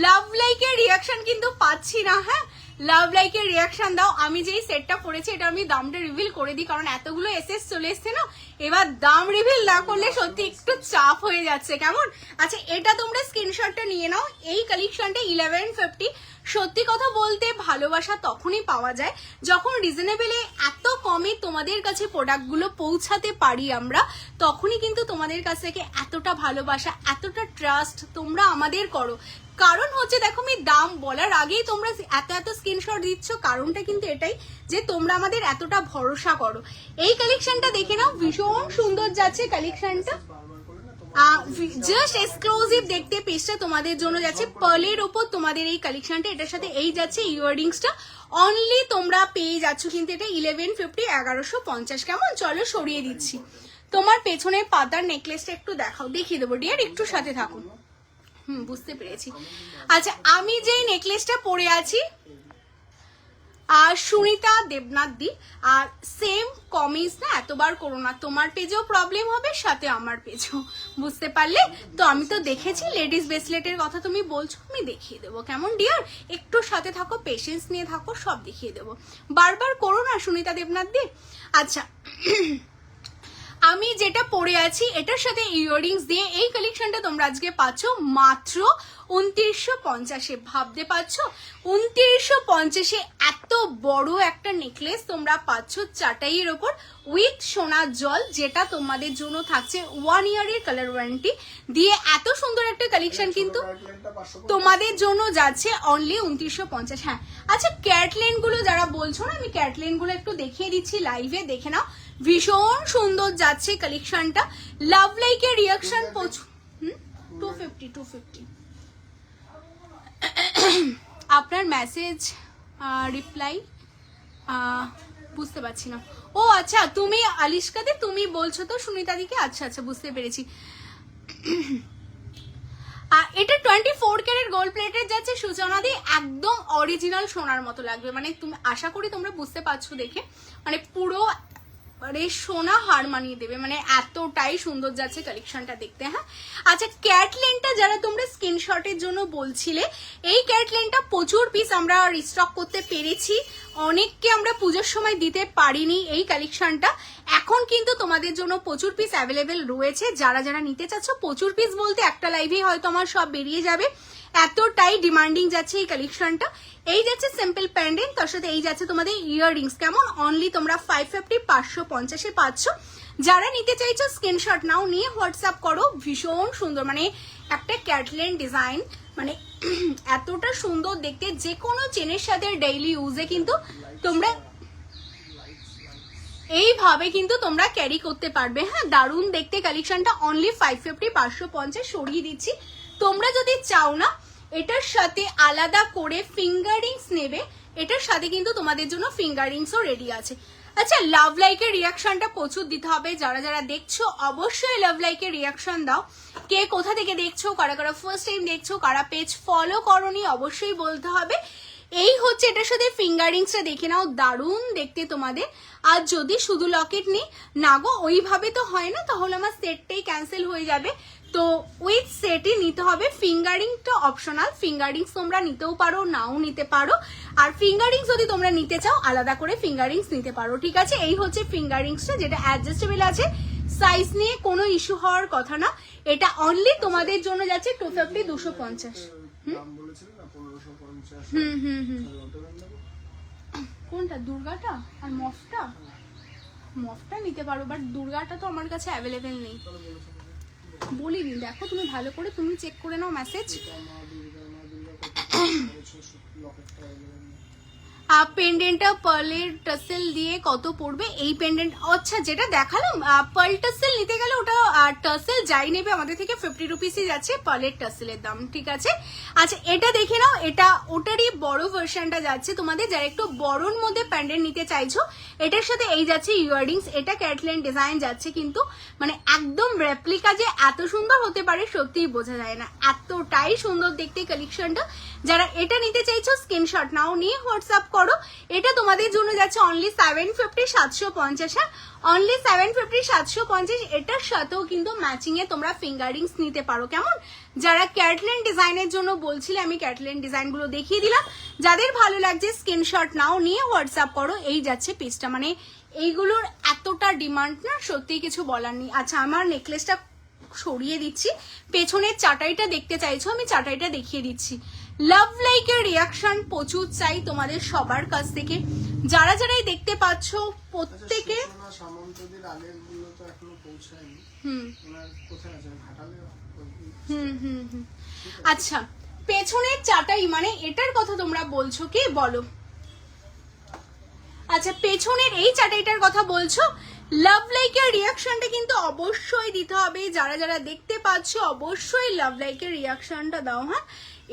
লাভ লাইকের রিয়াকশন কিন্তু পাচ্ছি না। হ্যাঁ, লাভ লাইকের রিয়াকশন দাও। আমি যেই সেটটা পরেছি এটা আমি দামটা রিভিল করে দিই, কারণ এতগুলো এসএস চলে এসছে না, এবার দাম রিভিল না করলে সত্যি একটু চাপ হয়ে যাচ্ছে, কেমন? আচ্ছা, এটা তোমরা স্ক্রিনশটটা নিয়ে নাও। এই কালেকশনটা 1150, সত্যি কথা বলতে ভালোবাসা তখনই পাওয়া যায় যখন রিজনেবলে এত কমে তোমাদের কাছে প্রোডাক্টগুলো পৌঁছাতে পারি আমরা, তখনই কিন্তু তোমাদের কাছ থেকে এতটা ভালোবাসা, এতটা ট্রাস্ট তোমরা আমাদের করো। কারণ হচ্ছে দেখো, আমি দাম বলার আগেই তোমরা এত এত স্ক্রিনশট দিচ্ছ, কারণটা কিন্তু এটাই যে তোমরা আমাদের এতটা ভরসা করো। এই কালেকশনটা দেখে নাও, ভীষণ সুন্দর যাচ্ছে কালেকশনটা, জাস্ট এক্সক্লুসিভ দেখতে। পেজটা তোমাদের জন্য যাচ্ছে পার্লের ওপর তোমাদের এই কালেকশনটা, এটার সাথে এই যাচ্ছে ইয়াররিংসটা। অনলি তোমরা পেয়ে যাচ্ছ কিন্তু এটা 1150, 1150। কেমন? চলো সরিয়ে দিচ্ছি। তোমার পেছনের পাতার নেকলেসটা একটু দেখাও, দেখিয়ে দেবো ডিয়ার, একটু সাথে থাকুন। বুঝতে পেরেছি। আচ্ছা, আমি যে নেকলেসটা পরে আছি আর সুনিতা দেবনাথ দি, আর সেম কমিজ না, এতবার করো না, তোমার পেজেও প্রবলেম হবে, সাথে আমার পেজেও, বুঝতে পারলে তো? আমি তো দেখেছি লেডিস ব্রেসলেটের কথা তুমি বলছো, আমি দেখিয়ে দেবো। কেমন ডিয়ার? একটু সাথে থাকো, পেশেন্স নিয়ে থাকো, সব দেখিয়ে দেবো। বারবার করো না সুনিতা দেবনাথ দি। আচ্ছা, আমি যেটা পরে আছি এটার সাথে ইয়াররিংস দিয়ে এই কালেকশনটা তোমরা আজকে পাচ্ছ মাত্র 2950-এ। ভাবতে পারছো 2950-এ এত বড় একটা নেকলেস তোমরা পাচ্ছ চাটাইয়ের ওপর উইথ সোনার জল, যেটা তোমাদের জন্য থাকছে 1 ইয়ারের কালার ওয়ারেন্টি দিয়ে। এত সুন্দর একটা কালেকশন কিন্তু তোমাদের জন্য যাচ্ছে অনলি 2950। হ্যাঁ, আচ্ছা, ক্যাটলেন গুলো যারা বলছো না, আমি ক্যাটলেন গুলো একটু দেখিয়ে দিচ্ছি লাইভে, দেখে নাও। ভীষণ সুন্দর যাচ্ছে কালেকশনটা। লাভ লাইকের রিয়াকশন 250। আপনার মেসেজ রিপ্লাই বুঝতে পারছি না। ও আচ্ছা, তুমি আলিশকাতে তুমি বলছো তো সুনিতা দিকে? আচ্ছা আচ্ছা, বুঝতে পেরেছি। এটা 24 ক্যারেট গোল্ড প্লেটের যাচ্ছে সূচনা দিয়ে, একদম অরিজিনাল সোনার মতো লাগবে। মানে তুমি, আশা করি তোমরা বুঝতে পারছো দেখে, মানে পুরো মানে সোনা হার মানিয়ে দেবে, মানে এতটাই সুন্দর যাচ্ছে কালেকশনটা দেখতে। হ্যাঁ, আচ্ছা, ক্যাটলেনটা যারা তোমরা স্ক্রিনশটের জন্য বলছিলে, এই ক্যাটলেনটা প্রচুর পিস আমরা রিস্টক করতে পেরেছি, অনেককে আমরা পুজোর সময় দিতে পারিনি এই কালেকশনটা। এখন কিন্তু তোমাদের জন্য প্রচুর পিস অ্যাভেলেবেল রয়েছে। যারা যারা নিতে চাচ্ছ, প্রচুর পিস বলতে একটা লাইভেই হয়তো আমার সব বেরিয়ে যাবে, এতটাই ডিমান্ডিং যাচ্ছে এই কালেকশনটা। এই যাচ্ছে সিম্পল প্যান্ডেন্ট, তার সাথে এই যাচ্ছে তোমাদের ইয়াররিংস। কেমন? অনলি তোমরা 550, 550-এ পাচ্ছ। যারা নিতে চাইছো স্ক্রিনশট নাও, নিয়ে হোয়াটসঅ্যাপ করো। ভীষণ সুন্দর, মানে একটা ক্যাটলেন ডিজাইন, মানে এতটা সুন্দর দেখতে, যে কোনো চেনের সাথে ডেইলি ইউজে কিন্তু তোমরা এইভাবে কিন্তু তোমরা ক্যারি করতে পারবে। হ্যাঁ, দারুণ দেখতে কালেকশনটা। অনলি 550, 550 সরিয়ে দিচ্ছি। তোমরা যদি চাও না এটার সাথে আলাদা করে ফিঙ্গারিংস নেবে, এটার সাথে কিন্তু তোমাদের জন্য ফিঙ্গারিংসও রেডি আছে। আচ্ছা, লাভ লাইকের রিয়াকশনটা প্রচুর দিতে হবে। যারা যারা দেখছো অবশ্যই লাভ লাইকের রিয়াকশন দাও। কে কোথা থেকে দেখছো, কারা কারা ফার্স্ট টাইম দেখছো, কারা পেজ ফলো করোনি, অবশ্যই বলতে হবে। এই হচ্ছে এটার সাথে ফিঙ্গারিংসটা, দেখে নাও, দারুণ দেখতে তোমাদের। আর যদি শুধু লকেট নেই না গো, ওইভাবে তো হয় না, তাহলে আমার সেটটাই ক্যান্সেল হয়ে যাবে। তো উইথ সেটই নিতে হবে। ফিঙ্গারিংটা অপশনাল, ফিঙ্গারিংস তোমরা নিতেও পারো, নাও নিতে পারো। আর ফিঙ্গারিংস যদি তোমরা নিতে চাও, আলাদা করে ফিঙ্গারিংস নিতে পারো। ঠিক আছে, এই হচ্ছে ফিঙ্গারিংসটা, যেটা অ্যাডজাস্টেবল আছে। সাইজ নিয়ে কোনো ইস্যু হওয়ার কথা না। এটা অনলি তোমাদের জন্য যাচ্ছে 250, 250। কোনটা? দুর্গাটা আর মফটা? মফটা নিতে পারো, বাট দুর্গাটা তো আমার কাছে অ্যাভেলেবেল নেই। বলিনি, দেখো তুমি ভালো করে, তুমি চেক করে নাও মেসেজ। পেন্ডেন্টটা পার্লের টাসেল দিয়ে কত পড়বে? এই পেন্ডেন্ট, আচ্ছা যেটা দেখালাম, পার্ল টাসেল নিতে গেলে ওটা টাসেল যাই নেবে আমাদের থেকে 50 রুপিসই যাচ্ছে পার্লের টাসেলের দাম। ঠিক আছে, আচ্ছা এটা দেখে নাও, এটা ওটারই বড় ভার্সনটা যাচ্ছে তোমাদের, যারা একটু বড়র মধ্যে পেন্ডেন্ট নিতে চাইছো। এটার সাথে এই যাচ্ছে ইয়াররিংস, এটা ক্যাটলেন ডিজাইন যাচ্ছে, কিন্তু মানে একদম রেপ্লিকা যে এত সুন্দর হতে পারে সত্যিই বোঝা যায় না, এতটাই সুন্দর দেখতে কালেকশনটা। যারা এটা নিতে চাইছো স্ক্রিনশট নাও, নিয়ে হোয়াটসঅ্যাপ করো। এটা তোমাদের জন্য যাচ্ছে অনলি 750, 750। হ্যাঁ, অনলি 750, 750। এটার সাথেও কিন্তু ম্যাচিং এ তোমরা ফিঙ্গারিংস নিতে পারো। কেমন? যারা ক্যাটলেন ডিজাইনের জন্য বলছিলে, আমি ক্যাটলেন ডিজাইন গুলো দেখিয়ে দিলাম। যাদের ভালো লাগছে স্ক্রিনশট নাও, নিয়ে হোয়াটসঅ্যাপ করো। এই যাচ্ছে পিসটা, মানে এইগুলোর এতটা ডিমান্ড না, সত্যি কিছু বলার নেই। আচ্ছা, আমার নেকলেসটা সরিয়ে দিচ্ছি। পেছনের চাটাইটা দেখতে চাইছো, আমি চাটাইটা দেখিয়ে দিচ্ছি। লাভ লাইকের রিয়াকশন প্রচুর চাই তোমাদের সবার কাছ থেকে, যারা যারাই দেখতে পাচ্ছ প্রত্যেকে। সামন্তদের আগের গুলো তো এখনো পৌঁছায়নি। ওনার কোথায় আছে ঘাটালে? আচ্ছা পেছনের চাটাই মানে এটার কথা তোমরা বলছো কি বলো? আচ্ছা পেছনের এই চাটাইটার কথা বলছো। লাভ লাইকের রিয়াকশনটা কিন্তু অবশ্যই দিতে হবে, যারা যারা দেখতে পাচ্ছ অবশ্যই লাভ লাইকের রিয়াকশনটা দাও। হ্যাঁ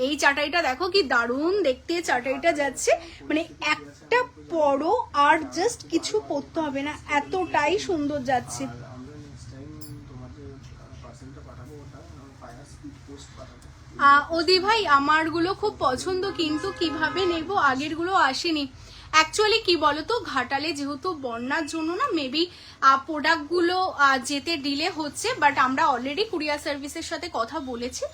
এই চাটাইটা দেখো কি দারুণ দেখতে চাটাইটা যাচ্ছে, মানে একটা পরো আর জাস্ট কিছু পরতে হবে না, এতটাই সুন্দর যাচ্ছে। ওদি ভাই আমারগুলো খুব পছন্দ, কিন্তু কিভাবে নেব, আগেরগুলো আসেনি। অ্যাকচুয়ালি কি বলতো, ঘাটালে যেহেতু বন্যার জন্য না মেবি প্রোডাক্টগুলো যেতে ডিলে হচ্ছে, বাট আমরা অলরেডি কুরিয়ার সার্ভিসের সাথে কথা বলেছি,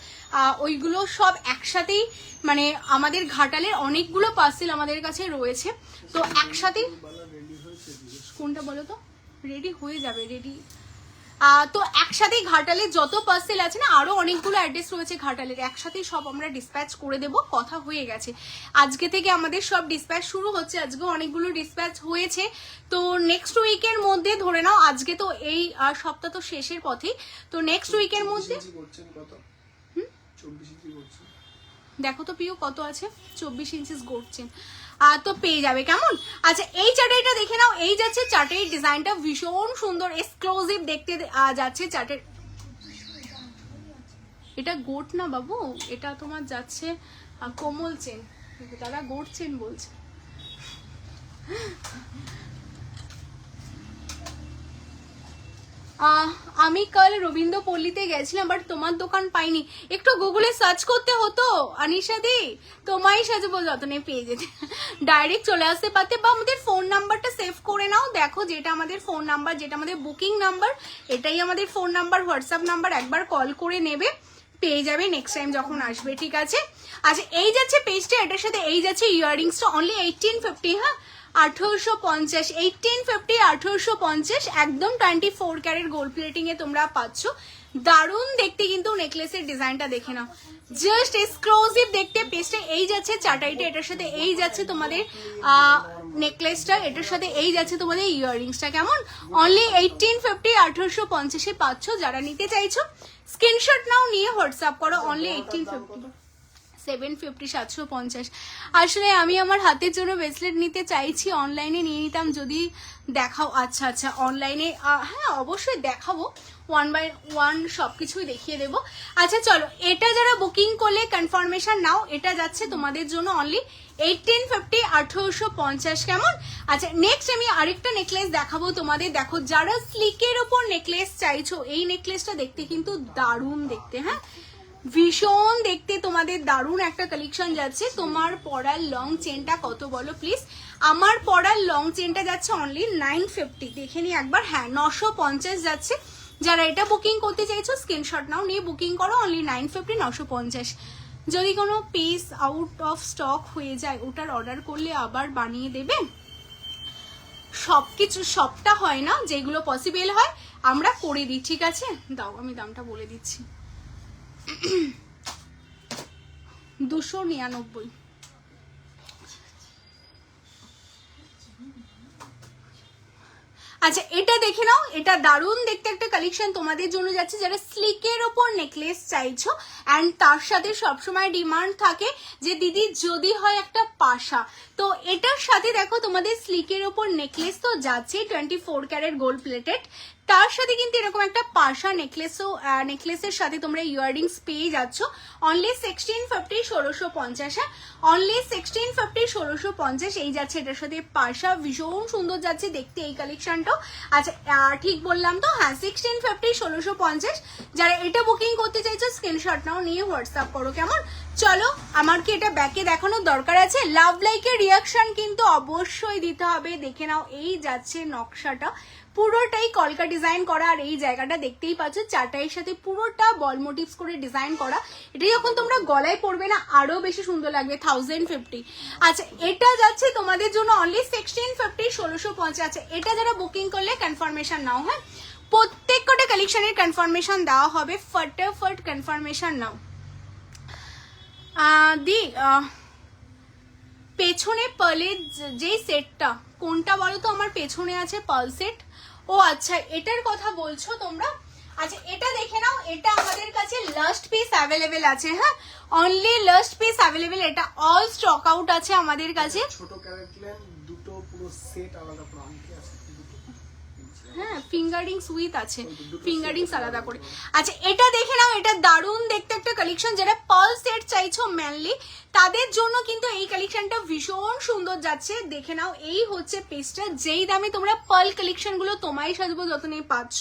ওইগুলো সব একসাথেই, মানে আমাদের ঘাটালের অনেকগুলো পার্সেল আমাদের কাছে রয়েছে, তো একসাথেই। কোনটা বলো তো? রেডি হয়ে যাবে, রেডি তো একসাথেই ঘাটালে যত পার্সেল আছে না, আরো অনেকগুলো অ্যাড্রেস রয়েছে ঘাটালের, একসাথেই সব আমরা ডিসপ্যাচ করে দেব, কথা হয়ে গেছে। আজকে থেকে আমাদের সব ডিসপ্যাচ শুরু হচ্ছে, আজকে অনেকগুলো ডিসপ্যাচ হয়েছে, তো নেক্সট উইকের মধ্যে ধরে নাও, আজকে তো এই সপ্তাহ তো শেষের পথে, তো নেক্সট উইকের মধ্যে। দেখো তো পিউ কত আছে, 24 ইঞ্চিস গড়ছেন, তো পেয়ে যাবে কেমন। আচ্ছা এই চাটাইটা দেখে নাও, এই যাচ্ছে চাটের ডিজাইনটা ভীষণ সুন্দর এক্সক্লুসিভ দেখতে যাচ্ছে চাটের। এটা গোট না বাবু, এটা তোমার যাচ্ছে কোমল চেন, দাদা গোট চেন বলছে। আমি কাল রবীন্দ্রপল্লীতে গেছিলাম, বাট তোমার দোকান পাইনি, একটু গুগলে সার্চ করতে হতো আনিশা দি, তোমায় সাজাবো যতনে পেয়ে যেতে, ডাইরেক্ট চলে আসতে পারতে, বা আমাদের ফোন নাম্বারটা সেভ করে নাও, দেখো যেটা আমাদের ফোন নাম্বার, যেটা আমাদের বুকিং নাম্বার, এটাই আমাদের ফোন নাম্বার, হোয়াটসঅ্যাপ নাম্বার, একবার কল করে নেবে, পেয়ে যাবে নেক্সট টাইম যখন আসবে, ঠিক আছে। আচ্ছা এই যাচ্ছে পেজটা, এটার সাথে এই যাচ্ছে ইয়াররিংসটা অনলি 1850, হ্যাঁ 1850, 1850 1850, একদম 24 ক্যারেট গোল্ড প্লেটিং এ তোমরা পাচ্ছ, দারুণ দেখতে কিন্তু নেকলেসের ডিজাইনটা দেখে নাও, জাস্ট এক্সক্লুসিভ দেখতে। পেজটা এই যাচ্ছে চাটাইটা, এটার সাথে এই যাচ্ছে তোমাদের নেকলেসটা, এটার সাথে এই যাচ্ছে তোমাদের ইয়াররিংসটা, কেমন অনলি 1850 1850 এ পাচ্ছ। যারা নিতে চাইছো স্ক্রিনশট নাও, নিয়ে হোয়াটসঅ্যাপ করো, অনলি 1850 750 750। আসলে আমি আমার হাতের জন্য ব্রেসলেট নিতে চাইছি, অনলাইনে নিয়ে নিতাম যদি দেখাও। আচ্ছা আচ্ছা অনলাইনে, হ্যাঁ অবশ্যই দেখাবো, 1 by 1 সবকিছুই দেখিয়ে দেবো। আচ্ছা চলো এটা যারা বুকিং করলে কনফার্মেশন নাও, এটা যাচ্ছে তোমাদের জন্য অনলি 1850 1850, কেমন। আচ্ছা নেক্সট আমি আরেকটা নেকলেস দেখাবো তোমাদের, দেখো যারা স্লিকের ওপর নেকলেস চাইছো, এই নেকলেসটা দেখতে কিন্তু দারুণ দেখতে, হ্যাঁ ভীষণ দেখতে, তোমাদের দারুণ একটা কালেকশন যাচ্ছে। তোমার পরার লং চেনটা কত বলো প্লিজ? আমার পরার লং চেনটা যাচ্ছে অনলি 950, দেখে নি একবার, হ্যাঁ 950 যাচ্ছে। যারা এটা বুকিং করতে চাইছো স্ক্রিনশট নাও, নিয়ে বুকিং করো, অনলি 950 950। যদি কোনো পিস আউট অফ স্টক হয়ে যায়, ওটার অর্ডার করলে আবার বানিয়ে দেবে, সবকিছু সবটা হয় না, যেগুলো পসিবল হয় আমরা করে দিই, ঠিক আছে। দাও আমি দামটা বলে দিচ্ছি, 299। আচ্ছা এটা দেখে নাও, এটা দারুণ দেখতে একটা কালেকশন তোমাদের জন্য যাচ্ছে, যারা স্লিকের ওপর নেকলেস চাইছো, অ্যান্ড তার সাথে সবসময় ডিমান্ড থাকে যে দিদি যদি হয় একটা পাশা, তো এটার সাথে দেখো তোমাদের স্লিকের ওপর নেকলেস তো যাচ্ছে 24 ক্যারেট গোল্ড প্লেটেড, তার সাথে কিন্তু এরকম একটা পাশা নেকলেসের সাথে তোমরা ইয়াররিংস পেয়ে যাচ্ছ, অনলি 1650 1650, অনলি 1650 1650 এই যাচ্ছে, এটার সাথে পাশা ভীষণ সুন্দর যাচ্ছে দেখতে এই কালেকশনটা। আচ্ছা ঠিক বললাম তো, হ্যাঁ 1650 1650। যারা এটা বুকিং করতে চাইছো স্ক্রিনশট নাও, নিয়ে হোয়াটসঅ্যাপ করো, কেমন। চলো আমার কি এটা ব্যাকে দেখানোর দরকার আছে? লাভ লাইকের রিয়াকশন কিন্তু অবশ্যই দিতে হবে, দেখে নাও এই যাচ্ছে নকশাটা, পুরোটাই কলকা ডিজাইন করা, আর এই জায়গাটা দেখতেই পাচ্ছ চাটাইয়ের সাথে পুরোটা বল মোটিভস করে ডিজাইন করা, এটা যখন তোমরা গলায় পরবে না আরো বেশি সুন্দর লাগবে, 1050। আচ্ছা এটা যাচ্ছে তোমাদের জন্য অনলি 1650 1650। আচ্ছা এটা যারা বুকিং করলে কনফার্মেশন নাও, হ্যাঁ প্রত্যেক কটা কালেকশনের কনফার্মেশন দেওয়া হবে, ফটাফট কনফার্মেশন নাও। দি পেছনে পার্লের যেই সেটটা কোনটা বলো তো? আমার পেছনে আছে পার্ল সেট। ও আচ্ছা, এটার কথা বলছো তোমরা? আচ্ছা, এটা দেখে নাও, এটা আমাদের কাছে লাস্ট পিস অ্যাভেলেবেল আছে। হ্যাঁ, অনলি লাস্ট পিস অ্যাভেলেবেল, এটা অল স্টক আউট আছে আমাদের কাছে। ছোট ক্যারেট লেন দুটো পুরো সেট আলাদা করে আনতে আছে, হ্যাঁ, ফিঙ্গারিংস উইথ আছে, ফিঙ্গারিংস আলাদা করে। আচ্ছা, এটা দেখে নাও, এটা দারুণ দেখতে একটা কালেকশন। যারা পার্ল সেট চাইছো মেনলি তাদের জন্য কিন্তু এই কালেকশনটা ভীষণ সুন্দর যাচ্ছে। দেখে নাও, এই হচ্ছে পিসটা, যেই দামে তোমরা পার্ল কালেকশন গুলো তোমায় সাজবো যতনে পাচ্ছ,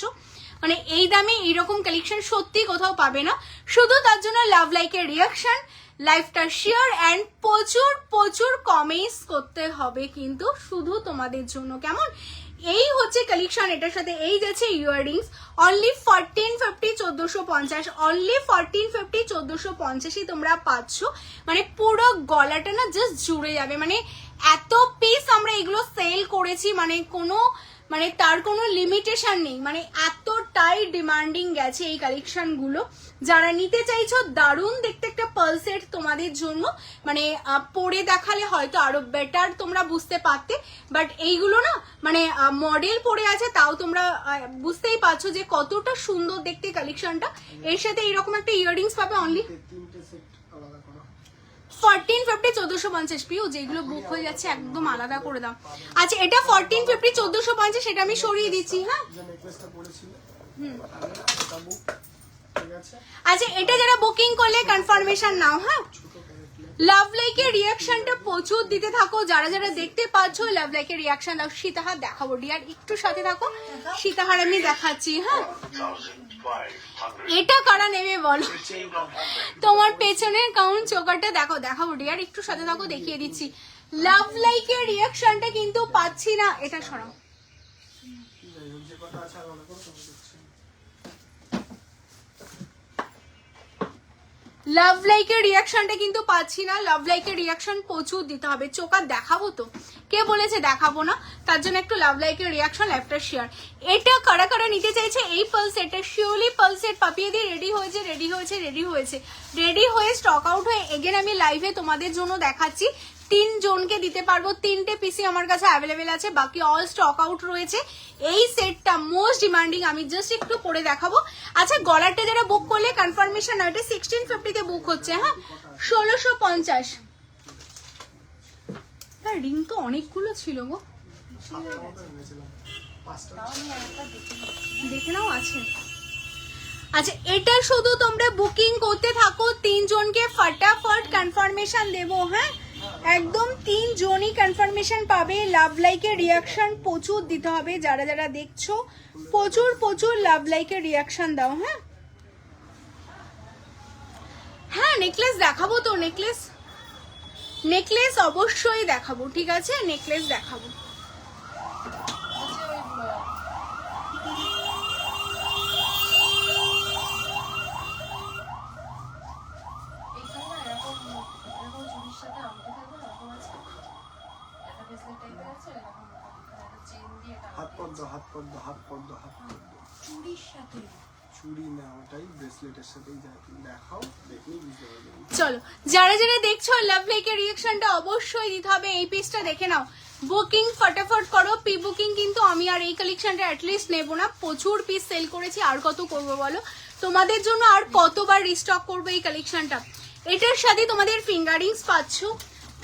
মানে এই দামে এইরকম কালেকশন সত্যি কোথাও পাবে না। শুধু তার জন্য লাভ লাইকের রিয়াকশন, লাইফটা শেয়ার অ্যান্ড প্রচুর প্রচুর কমেন্টস করতে হবে কিন্তু শুধু তোমাদের জন্য, কেমন? এই হচ্ছে কালেকশন। এটার সাথে এই যাচ্ছে ইয়াররিংস, অনলি 1450, 1450, অনলি 1450, 1450 তোমরা পাচ্ছ। মানে পুরো গলাটা না জাস্ট জুড়ে যাবে। মানে এত পিস আমরা এগুলো সেল করেছি, মানে তার কোনো লিমিটেশন নেই। মানে এতটাই ডিমান্ডিং গেছে এই কালেকশন গুলো। যারা নিতে চাইছো, দারুণ দেখতে একটা পার্ল সেট তোমাদের জন্য। মানে পরে দেখালে হয়তো আরো বেটার তোমরা বুঝতে পারতে, বাট এইগুলো না মানে মডেল পরে আছে, তাও তোমরা বুঝতেই পারছো যে কতটা সুন্দর দেখতে কালেকশনটা। এর সাথে এইরকম একটা ইয়াররিংস পাবে অনলি তিনটে সেট আলাদা করা। 1450, 1450 পিও, যেগুলো বুক হয়ে যাচ্ছে একদম আলাদা করে দাও। আচ্ছা, এটা 1450, 1450, সেটা আমি সরিয়ে দিচ্ছি। হ্যাঁ, যে নেকলেসটা পরেছিল এটা বুক, ঠিক আছে। আচ্ছা, এটা যারা বুকিং করলে কনফার্মেশন নাও। হ্যাঁ, ছোট ক্যারেট লেন লাভ লাইকের রিয়াকশনটা প্রচুর দিতে থাকো। যারা যারা দেখতে পাচ্ছ লাভ লাইকের রিয়াকশন দাও। সীতাহার দেখাবো ডিয়ার, একটু সাথে থাকো। সীতাহার আমি দেখাচ্ছি। হ্যাঁ, এটা কারা নেবে বলো? তোমার পেছনের কাউন্ট চোকারটা দেখো, দেখাবো ডিয়ার, একটু সাথে থাকো, দেখিয়ে দিচ্ছি। লাভ লাইকের রিয়াকশনটা কিন্তু পাচ্ছি না। এটা সরাও। যে কথা আছে আর মনে করো তুমি দেখছি। লাভ লাইকের রিয়াকশনটা কিন্তু পাচ্ছি না। লাভ লাইকের রিয়াকশন প্রচুর দিতে হবে। চোকার দেখাবো তো, কে বলেছে দেখাবো না? তার জন্য একটু লাভ লাইকের রিয়াকশন, লেফটার শেয়ার। এটা কারা কারা নিতে চাইছে এই পার্ল সেটটা? শিওরলি পার্ল সেট পাপিয়ে দিয়ে রেডি হয়েছে, রেডি হয়েছে, রেডি হয়েছে, রেডি হয়ে স্টক আউট হয়ে এগেন আমি লাইভে তোমাদের জন্য দেখাচ্ছি। 3 জনকে দিতে পারবো। 3টে পিসি আমার কাছে অ্যাভেলেবেল আছে, বাকি অল স্টক আউট রয়েছে। এই সেটটা মোস্ট ডিমান্ডিং, আমি জাস্ট একটু পরে দেখাবো। আচ্ছা, গলারটা যারা বুক করলে কনফার্মেশন না, এটা 1650 তে বুক হচ্ছে। হ্যাঁ, 1650। রিং তো অনেকগুলো ছিল গো, সাতটা মতো এনেছিলাম, পাঁচটা দেখে নাও আছে। আচ্ছা, এটা শুধু তোমরা বুকিং করতে থাকো। 3 জনকে ফটাফট কনফার্মেশন দেবো। হ্যাঁ, একদম 3 জনই কনফার্মেশন পাবে। লাভ লাইকের রিয়াকশন প্রচুর দিতে হবে। যারা যারা দেখছো প্রচুর প্রচুর লাভ লাইকের রিয়াকশন দাও। হ্যাঁ, হ্যাঁ, নেকলেস দেখাবো তো, নেকলেস অবশ্যই দেখাবো। ঠিক আছে, নেকলেস দেখাবো। হাত পদ্ম, হাত পদ্ম, হাত পদ্ম, হাত পদ্ম, চুড়ির সাথে চুড়ি না, ওটাই ব্রেসলেটের সাথেই যায়। তুমি দেখাও, দেখলেই বুঝতে পারবে। চলো, যারা যারা দেখছো লাভ লাইকের রিয়াকশনটা অবশ্যই দিতে হবে। এই পিসটা দেখে নাও, বুকিং ফটাফট করো। প্রি বুকিং কিন্তু আমি আর এই কালেকশনটা অ্যাটলিস্ট নেবো না, প্রচুর পিস সেল করেছি। আর কত করবো বলো? তোমাদের জন্য আর কতবার রিস্টক করবো এই কালেকশনটা? এটার সাথে তোমাদের ফিঙ্গারিংস পাচ্ছ,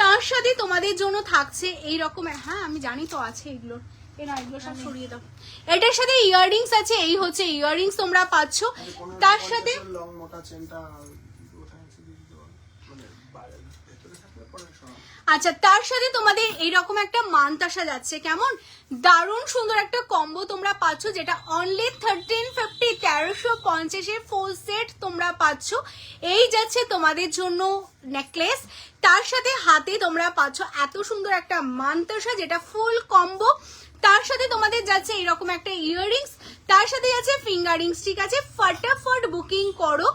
তার সাথে তোমাদের জন্য থাকছে এই রকম। হ্যাঁ, আমি জানি তো আছে এগুলোর, এগুলো সব সরিয়ে দাও। এটার সাথে ইয়াররিংস আছে, এই হচ্ছে ইয়াররিংস তোমরা পাচ্ছ। তার সাথে লং মোটা চেনটা কোথায় আছে দিয়ে দিতে পারো, মানে বাইরে ভেতরে থাকলে পরে সরাও। আচ্ছা, তার সাথে তোমাদের এইরকম একটা মানতাসা যাচ্ছে, কেমন দারুণ সুন্দর একটা কম্বো তোমরা পাচ্ছ, যেটা অনলি 1350, 1350 ফুল সেট তোমরা পাচ্ছ। এই যাচ্ছে তোমাদের জন্য নেকলেস, তার সাথে হাতে তোমরা পাচ্ছ এত সুন্দর একটা মানতাসা, যেটা ফুল কম্বো। তার সাথে তোমাদের যাচ্ছে এরকম একটা ইয়াররিংস, তার সাথে যাচ্ছে ফিঙ্গারিংস। ঠিক আছে, ফটাফট বুকিং করো।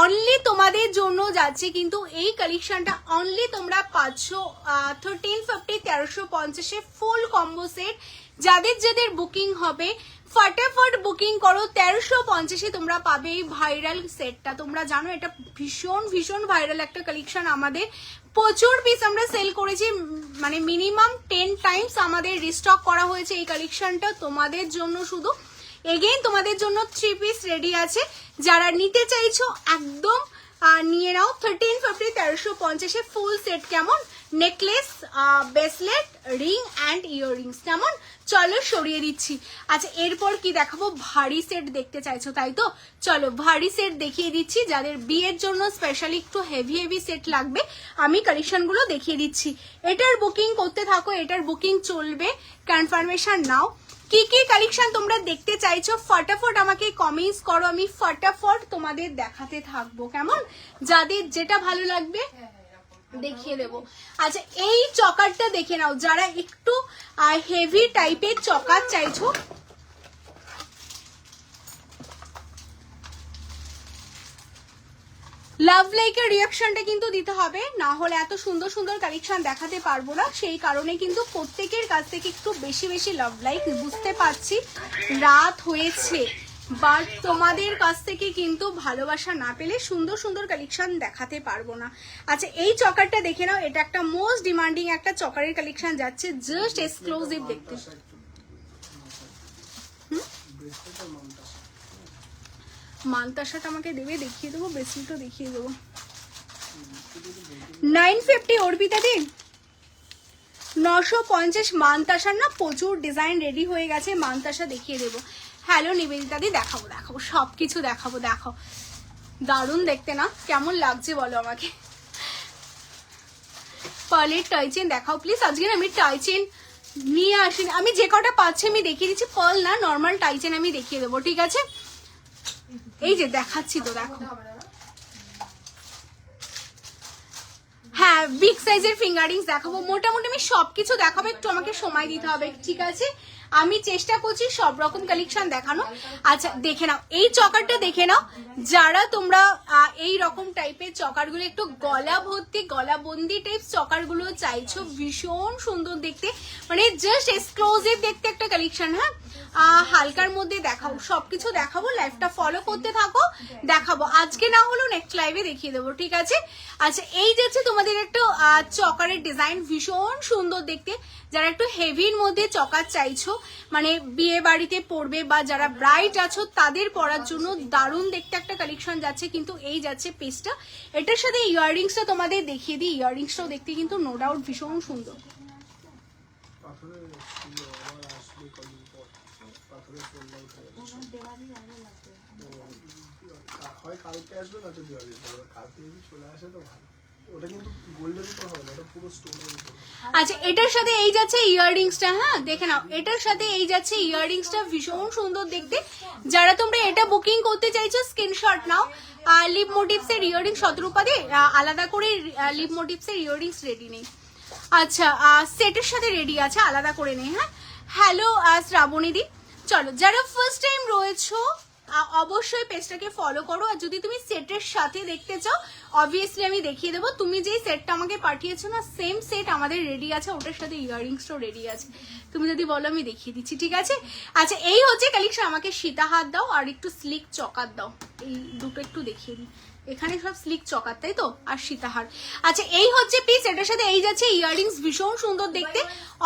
অনলি তোমাদের জন্য যাচ্ছে কিন্তু এই কালেকশনটা, অনলি তোমরা পাচ্ছ 1350, 1350 ফুল কম্বো সেট। যাদের যাদের বুকিং হবে ফটাফট বুকিং করো। 1350 তোমরা পাবে এই ভাইরাল সেটটা। তোমরা জানো এটা ভীষণ ভীষণ ভাইরাল একটা কালেকশন। আমাদের প্রচুর পিস আমরা সেল করেছি, মানে মিনিমাম 10 টাইমস আমাদের রিস্টক করা হয়েছে এই কালেকশনটা তোমাদের জন্য শুধু। এগেইন তোমাদের জন্য 3 পিস রেডি আছে, যারা নিতে চাইছো একদম নিয়ে নাও। 1350 1350 ফুল সেট কেমন, necklace, bracelet, ring and earrings কেমন। চলো সরিয়ে দিচ্ছি। আচ্ছা এরপর কি দেখাবো, ভারী সেট দেখতে চাইছো তাই তো, চলো ভারী সেট দেখিয়ে দিচ্ছি। যাদের বিয়ের জন্য স্পেশালি একটু হেভি হেভি সেট লাগবে আমি কালেকশনগুলো দেখিয়ে দিচ্ছি। এটার বুকিং করতে থাকো, এটার বুকিং চলবে, কনফার্মেশন নাও। কি কি কালেকশন তোমরা দেখতে চাইছো ফটাফট আমাকে কমেন্টস করো, আমি ফটাফট তোমাদের দেখাতে থাকবো কেমন। যাদের যেটা ভালো লাগবে দেখিয়ে দেবো। আচ্ছা এই চকারটা দেখে নাও, যারা একটু হেভি টাইপের চকার চাইছো, লাভ লাইকের রিয়াকশনটা কিন্তু দিতে হবে, না হলে এত সুন্দর সুন্দর কালেকশন দেখাতে পারবো না। সেই কারণে কিন্তু প্রত্যেকের কাছ থেকে একটু বেশি বেশি লাভ লাইক। বুঝতে পারছি রাত হয়েছে, বাট তোমাদের কাছ থেকে কিন্তু ভালোবাসা না পেলে সুন্দর সুন্দর কালেকশন দেখাতে পারবো না। আচ্ছা এই চকারটা দেখে নাও, এটা একটা মোস্ট ডিমান্ডিং একটা চকারের কালেকশন যাচ্ছে, জাস্ট এক্সক্লুসিভ দেখতে। মানতাসাটা আমাকে দেবে, দেখিয়ে দেবো, ব্রেসলেটও দেখিয়ে দেবো। 950 অর্পিতা দি, 950 মানতাসার না প্রচুর ডিজাইন রেডি হয়ে গেছে, মানতাসা দেখিয়ে দেবো। হ্যালো নিবেদিতা দি, দেখাবো দেখাবো সবকিছু দেখাবো। দেখো দারুণ দেখতে না, কেমন লাগছে বলো আমাকে। পার্লের টাইচেন দেখাও প্লিজ। আজকে না আমি টাইচেন নিয়ে আসিনি, আমি যে কটা পাচ্ছি আমি দেখিয়ে দিচ্ছি। পার্ল না, নর্মাল টাইচেন আমি দেখিয়ে দেবো, ঠিক আছে। এই যে দেখাচ্ছি তো, দেখো হ্যাঁ বিগ সাইজের ফিঙ্গারিংস দেখাবো। মোটামুটি আমি সবকিছু দেখাবো, একটু আমাকে সময় দিতে হবে, ঠিক আছে। আমি চেষ্টা করছি সব রকম কালেকশন দেখানো। আচ্ছা দেখে নাও এই চকারটা দেখে নাও, যারা তোমরা এই রকম টাইপের চকারগুলো একটু গলা ভর্তি গলা বন্দি টাইপ চকারগুলো চাইছো, ভীষণ সুন্দর দেখতে, মানে জাস্ট এক্সক্লুসিভ দেখতে একটা কালেকশন। হ্যাঁ হালকার মধ্যে দেখাবো, সবকিছু দেখাবো, লাইভটা ফলো করতে থাকো, দেখাবো। আজকে না হলেও নেক্সট লাইভে দেখিয়ে দেবো, ঠিক আছে। আচ্ছা এই যাচ্ছে তোমাদের একটা চকারের ডিজাইন, ভীষণ সুন্দর দেখতে। যারা একটু হেভির মধ্যে চকার চাইছো, মানে বিয়ে বাড়িতে পরবে বা যারা ব্রাইড আছো তাদের পরার জন্য দারুণ দেখতে একটা কালেকশন যাচ্ছে। কিন্তু এই যাচ্ছে পিসটা, এটার সাথে ইয়াররিংসটা তোমাদের দেখিয়ে দিই। ইয়াররিংসটাও দেখতে কিন্তু নো ডাউট ভীষণ সুন্দর। হয় কালকে আসবে না, যদি কালকে যদি চলে আসে তো ভালো। ওটা কিন্তু গোল্ডের উপর হবে না, ওটা পুরো স্টোনের উপর। আচ্ছা এটার সাথে এই যাচ্ছে ইয়াররিংসটা, হ্যাঁ দেখে নাও, এটার সাথে এই যাচ্ছে ইয়াররিংসটা, ভীষণ সুন্দর দেখতে। যারা তোমরা এটা বুকিং করতে চাইছো স্ক্রিনশট নাও। লিপ মোটিভস এর ইয়াররিং শতরূপাতে আলাদা করে লিপ মোটিভস এর ইয়াররিংস রেডি নেই। আচ্ছা সেটের সাথে রেডি আছে, আলাদা করে নেই। হ্যাঁ হ্যালো শ্রাবণী দি, চলো যারা ফার্স্ট টাইম রয়েছো অবশ্যই পেজটাকে ফলো করো। আর যদি তুমি সেটের সাথে দেখতে চাও অবভিয়াসলি আমি দেখিয়ে দেবো। তুমি যেই সেটটা আমাকে পাঠিয়েছো না, সেম সেট আমাদের রেডি আছে, ওটার সাথে ইয়াররিংসটাও রেডি আছে। তুমি যদি বলো আমি দেখিয়ে দিচ্ছি, ঠিক আছে। আচ্ছা এই হচ্ছে কালেকশন, আমাকে সীতা হাত দাও আর একটু স্লিক চকার দাও, এই দুটো একটু দেখিয়ে দিই। এখানে সব স্লিক চকার তাই তো, আর সীতাহার। আচ্ছা এই হচ্ছে পিস, এটার সাথে এই যাচ্ছে ইয়াররিংস, ভীষণ সুন্দর দেখতে।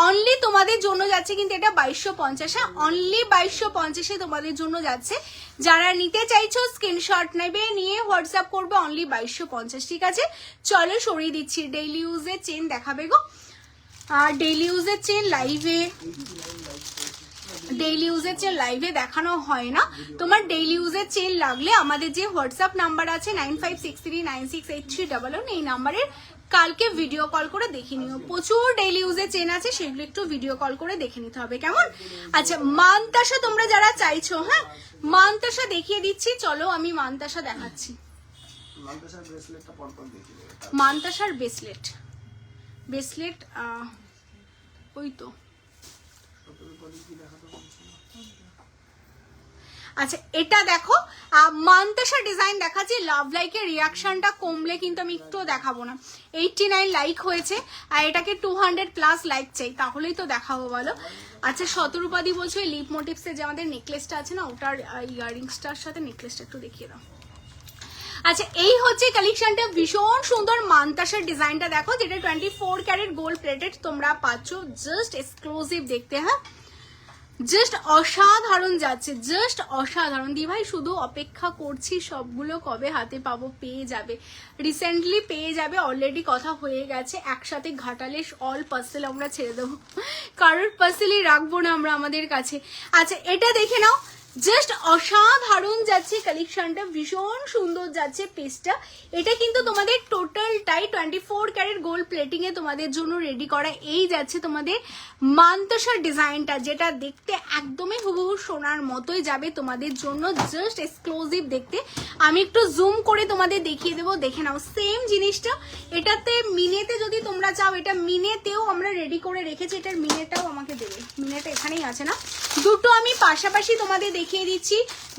অনলি তোমাদের জন্য যাচ্ছে কিন্তু এটা 2250, হ্যাঁ অনলি 2250 তোমাদের জন্য যাচ্ছে। যারা নিতে চাইছো স্ক্রিনশট নেবে, নিয়ে হোয়াটসঅ্যাপ করবে, অনলি 2250, ঠিক আছে। চলো সরিয়ে দিচ্ছি। ডেইলি ইউজের চেন দেখাবে গো, আর ডেইলি ইউজের চেন লাইভে দেখানো হয় না। তোমার ডেইলি ইউজের চেন লাগলে আমাদের যে হোয়াটসঅ্যাপ নাম্বার আছে 9563968311, এই নাম্বারের কালকে ভিডিও কল করে দেখে নিও। প্রচুর ডেইলি ইউজের চেন আছে, সেগুলো একটু ভিডিও কল করে দেখে নিতে হবে কেমন। আচ্ছা মানতাসা তোমরা যারা চাইছো, হ্যাঁ মানতাসা দেখিয়ে দিচ্ছি, চলো আমি মানতাসা দেখাচ্ছি। মানতাসার ব্রেসলেট ওই তো। আচ্ছা এটা দেখো মান্তাসা ডিজাইন দেখাচ্ছি। লাভ লাইকের রিয়াকশনটা কমলে কিন্তু আমি একটু দেখাবো না। 89 লাইক হয়েছে আর এটাকে 200+ লাইক চাই, তাহলেই তো দেখাবো বলো। আচ্ছা শতরূপাদি বলছো এই লিপ মোটিভসের যে আমাদের নেকলেসটা আছে না, ওটার ইয়াররিংসটার সাথে নেকলেসটা একটু দেখিয়ে দাও। আচ্ছা এই হচ্ছে কালেকশনটা, ভীষণ সুন্দর মান্তাসার ডিজাইনটা দেখো, যেটা 24 ক্যারেট গোল্ড প্লেটেড তোমরা পাচ্ছ। জাস্ট এক্সক্লুসিভ দেখতে, হ্যাঁ জাস্ট অসাধারণ যাচ্ছে, জাস্ট অসাধারণ। দি ভাই শুধু অপেক্ষা করছি সবগুলো কবে হাতে পাবো, পেয়ে যাবে রিসেন্টলি পেয়ে যাবে, অলরেডি কথা হয়ে গেছে। একসাথে ঘাটালে অল পার্সেল আমরা ছেড়ে দেবো, কারোর পার্সেলই রাখবো না আমরা আমাদের কাছে। আচ্ছা এটা দেখে নাও, জাস্ট অসাধারণ যাচ্ছে কালেকশনটা, ভীষণ সুন্দর যাচ্ছে পিসটা। এটা কিন্তু তোমাদের টোটালটাই 24 ক্যারেট গোল্ড প্লেটিং এ তোমাদের জন্য রেডি করা। এই যাচ্ছে তোমাদের মান্তাসার ডিজাইনটা, যেটা দেখতে একদমই হুবহু সোনার মতোই যাবে তোমাদের জন্য, জাস্ট এক্সক্লুসিভ দেখতে। আমি একটু জুম করে তোমাদের দেখিয়ে দেবো, দেখে নাও সেম জিনিসটা। এটাতে মিনেতে যদি তোমরা চাও, এটা মিনেতেও আমরা রেডি করে রেখেছি, এটার মিনেটাও আমাকে দেবে, মিনেটা এখানেই আছে না, দুটো আমি পাশাপাশি তোমাদের দেখিয়ে দিচ্ছি।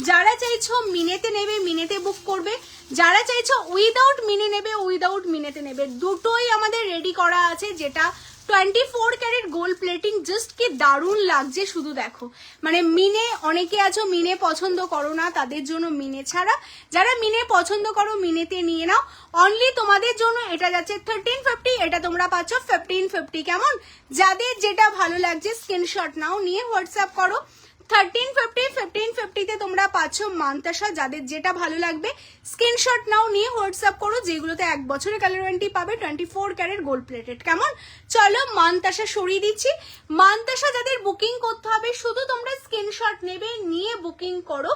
যারা চাইছো মিনেতে নেবে মিনেতে বুক করবে, যারা চাইছো উইদাউট মিনে নেবে উইদাউট মিনেতে নেবে, দুটোই আমাদের রেডি করা আছে। যেটা 24 ক্যারেট গোল্ড প্লেটিং, জাস্ট কি দারুণ লাগছে শুধু দেখো। মানে মিনে অনেকে আছো মিনে পছন্দ করো না, তাদের জন্য মিনে ছাড়া, যারা মিনে পছন্দ করো মিনেতে নিয়ে নাও। অনলি তোমাদের জন্য এটা যাচ্ছে 1350, এটা তোমরা পাচ্ছ 1550। কেমন, যাদের যেটা ভালো লাগছে স্ক্রিনশট নাও, নিয়ে হোয়াটসঅ্যাপ করো। 1550 তোমরা পাচ্ছ মান্তাসা, যাদের যেটা ভালো লাগবে স্ক্রিনশট নাও, নিয়ে হোয়াটসঅ্যাপ করো। যেগুলোতে 1 বছরের কালার ওয়ারেন্টি পাবে, 24 ক্যারেট গোল্ড প্লেটেড। কেমন, চলো মান্তাসা সরিয়ে দিচ্ছি। মান্তাসা যাদের বুকিং করতে হবে, শুধু তোমরা স্ক্রিনশট নেবে, নিয়ে বুকিং করো।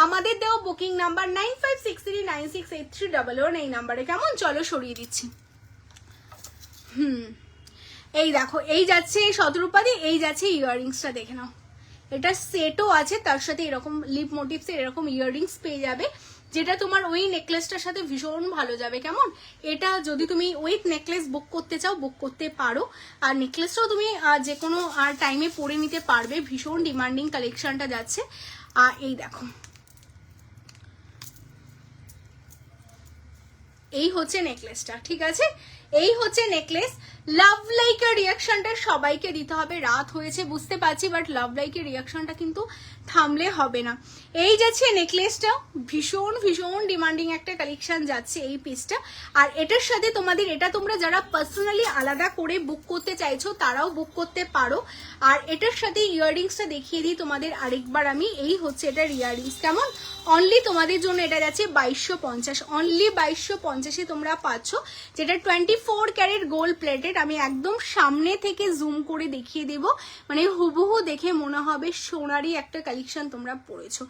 আমাদের দেওয়া বুকিং নাম্বার 9563968311 এই নাম্বারে। কেমন, চলো সরিয়ে দিচ্ছি। এই দেখো, এই যাচ্ছে শতরূপাদি, এই যাচ্ছে ইয়াররিংসটা দেখে নাও। এটা সেটও আছে, তার সাথে এরকম লিপ মোটিভসের এরকম ইয়াররিংস পেয়ে যাবে, যেটা তোমার ওই নেকলেসটার সাথে ভীষণ ভালো যাবে। কেমন, এটা যদি তুমি উইথ নেকলেস বুক করতে চাও বুক করতে পারো, আর নেকলেসটাও তুমি যে কোনো টাইমে পরে নিতে পারবে। ভীষণ ডিমান্ডিং কালেকশনটা যাচ্ছে। এই দেখো, এই হচ্ছে নেকলেসটা, ঠিক আছে, এই হচ্ছে নেকলেস। লাভ লাইকের রিয়াকশনটা সবাইকে দিতে হবে, রাত হয়েছে বুঝতে পারছি, বাট লাভ লাইকের রিয়াকশনটা কিন্তু থামলে হবে না। এই যাচ্ছে নেকলেসটা, ভীষণ ভীষণ ডিমান্ডিং একটা কালেকশন যাচ্ছে এই পিসটা। আর এটার সাথে তোমাদের, এটা তোমরা যারা পার্সোনালি আলাদা করে বুক করতে চাইছো তারাও বুক করতে পারো। আর এটার সাথে ইয়াররিংসটা দেখিয়ে দিই তোমাদের আরেকবার আমি। এই হচ্ছে এটার ইয়াররিংস। কেমন, অনলি তোমাদের জন্য এটা যাচ্ছে 2250, অনলি 2250 তোমরা পাচ্ছ, যেটা 24 ক্যারেট গোল্ড প্লেটেড। আমি একদম সামনে থেকে জুম করে দেখিয়ে দেব, মানে হুবহু দেখে মনে হবে সোনারই একটা কালেকশন তোমরা পড়েছো,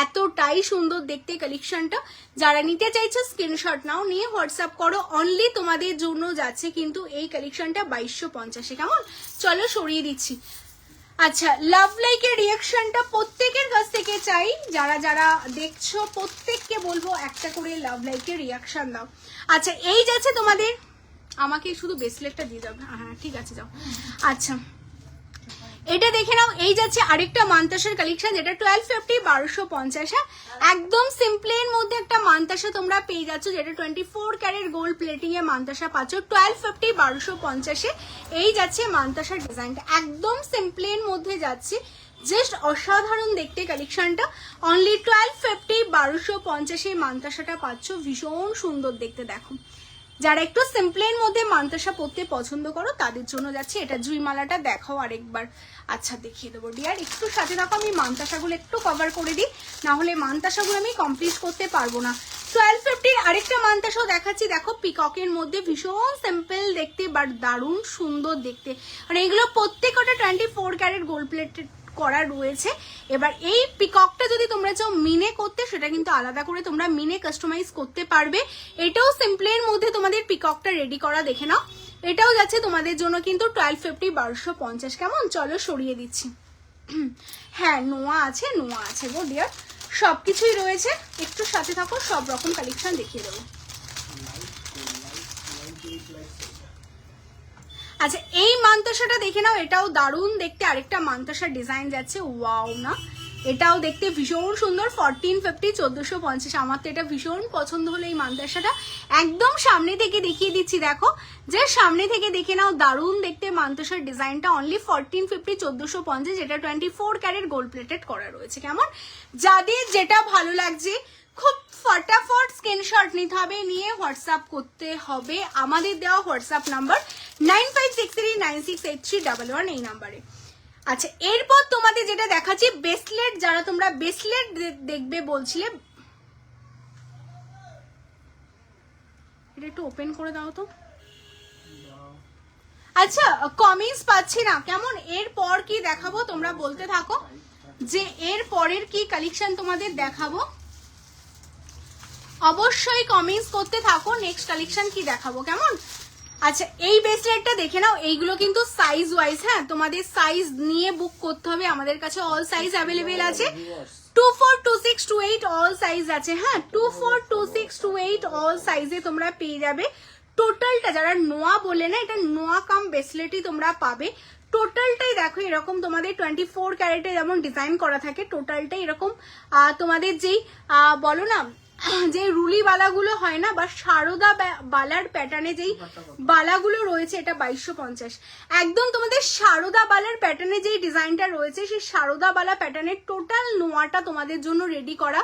এতটাই সুন্দর দেখতে কালেকশনটা। যারা নিতে চাইছো স্ক্রিনশট নাও, নিয়ে হোয়াটসঅ্যাপ করো। অনলি তোমাদের জন্য যাচ্ছে কিন্তু এই কালেকশনটা 2250। কেমন, চলো সরিয়ে দিচ্ছি। আচ্ছা, লাভ লাইকের রিয়াকশনটা প্রত্যেকের কাছ থেকে চাই, যারা যারা দেখছো প্রত্যেককে বলবো একটা করে লাভ লাইকের রিয়াকশন দাও। আচ্ছা, এই যাচ্ছে তোমাদের, আমাকে শুধু ব্রেসলেটটা দিয়ে দাও। হ্যাঁ ঠিক আছে, যাও। আচ্ছা এটা দেখে নাও, এই যাচ্ছে আরেকটা মান্তাসার কালেকশন, যেটা 1250 1250। একদম সিম্পলের মধ্যে একটা মান্তাসা তোমরা পেয়ে যাচ্ছ, যেটা 24 ক্যারেট গোল্ড প্লেটিং এ মান্তাসা পাচ্ছ 1250 1250। এই যাচ্ছে মান্তাসার ডিজাইনটা, একদম সিম্পলের মধ্যে যাচ্ছে, জাস্ট অসাধারণ দেখতে কালেকশনটা। অনলি 1250 1250 মান্তাসাটা পাচ্ছ, ভীষণ সুন্দর দেখতে। দেখো, যারা একটু সিম্পলের মধ্যে মান্তাসা পরতে পছন্দ করো তাদের জন্য যাচ্ছে এটা। জুইমালাটা দেখাও আরেকবার। আচ্ছা দেখিয়ে দেবো ডিয়ার, একটু সাথে থাকো, আমি মান্তাসাগুলো একটু কভার করে দিই, না হলে মান্তাসাগুলো আমি কমপ্লিট করতে পারবো না। 1250 আরেকটা মান্তাসাও দেখাচ্ছি। দেখো, পিককের মধ্যে ভীষণ সিম্পল দেখতে বাট দারুণ সুন্দর দেখতে। মানে এগুলো প্রত্যেকটা 24 ক্যারেট গোল্ড প্লেটেড করা রয়েছে। এবার এই পিককটা যদি তোমরা চাও মিনে করতে, সেটা কিন্তু আলাদা করে তোমরা মিনে কাস্টমাইজ করতে পারবে। এটাও সিম্পলের মধ্যে তোমাদের পিককটা রেডি করা, দেখে নাও। এটাও যাচ্ছে তোমাদের জন্য কিন্তু 1250 1250। কেমন, চলো সরিয়ে দিচ্ছি। হ্যাঁ নোয়া আছে, নোয়া আছে গো ডিয়ার, সবকিছুই রয়েছে, একটু সাথে থাকো, সব রকম কালেকশন দেখিয়ে দেবো। আচ্ছা, এই মান্তাসাটা দেখে নাও, এটাও দারুণ দেখতে, আরেকটা মান্তাসার ডিজাইন যাচ্ছে। ওয়াও না, এটাও দেখতে ভীষণ সুন্দর 1450 1450। আমার তো এটা ভীষণ পছন্দ হলো এই মান্তাসাটা। একদম সামনে থেকে দেখিয়ে দিচ্ছি, দেখো যে সামনে থেকে দেখে নাও, দারুণ দেখতে মান্তাসার ডিজাইনটা। অনলি 1450 1450, যেটা 24 ক্যারেট গোল্ড প্লেটেড করা রয়েছে। কেমন, যাদের যেটা ভালো লাগছে খুব ফটাফট স্ক্রিনশট নিতে হবে, নিয়ে হোয়াটসঅ্যাপ করতে হবে। আমাদের দেওয়া হোয়াটসঅ্যাপ নাম্বার 9563968311 এই নাম্বারে। আচ্ছা, এরপর তোমাদের যেটা দেখাচ্ছি ব্রেসলেট, যারা তোমরা ব্রেসলেট দেখবে বলছিলে, এটা একটু ওপেন করে দাও তো। আচ্ছা, কমেন্টস পাচ্ছি না, কেমন এরপর কি দেখাবো তোমরা বলতে থাকো, যে এর পরের কি কালেকশন তোমাদের দেখাবো, অবশ্যই কমেন্টস করতে থাকো নেক্সট কালেকশন কি দেখাবো। কেমন, আচ্ছা এই ব্রেসলেটটা দেখে নাও, এইগুলো কিন্তু সাইজ ওয়াইজ, হ্যাঁ তোমাদের সাইজ নিয়ে বুক করতে হবে। আমাদের কাছে অল সাইজ অ্যাভেলেবেল আছে, 24 26 28 অল সাইজ আছে, হ্যাঁ 24 26 28 অল সাইজে তোমরা পেয়ে যাবে। টোটালটা যারা নোয়া বলে না, এটা নোয়া কাম ব্রেসলেটই তোমরা পাবে। টোটালটাই দেখো এরকম তোমাদের 24 ক্যারেটে যেমন ডিজাইন করা থাকে, টোটালটাই এরকম তোমাদের যেই বলো না যে রুলি বালাগুলো হয় না, বা সারদা বালার প্যাটার্নে যেই বালাগুলো রয়েছে, এটা 2250। একদম তোমাদের সারদা বালার প্যাটার্নে যেই ডিজাইনটা রয়েছে, সেই সারদা বালা প্যাটার্নের টোটাল নোয়াটা তোমাদের জন্য রেডি করা।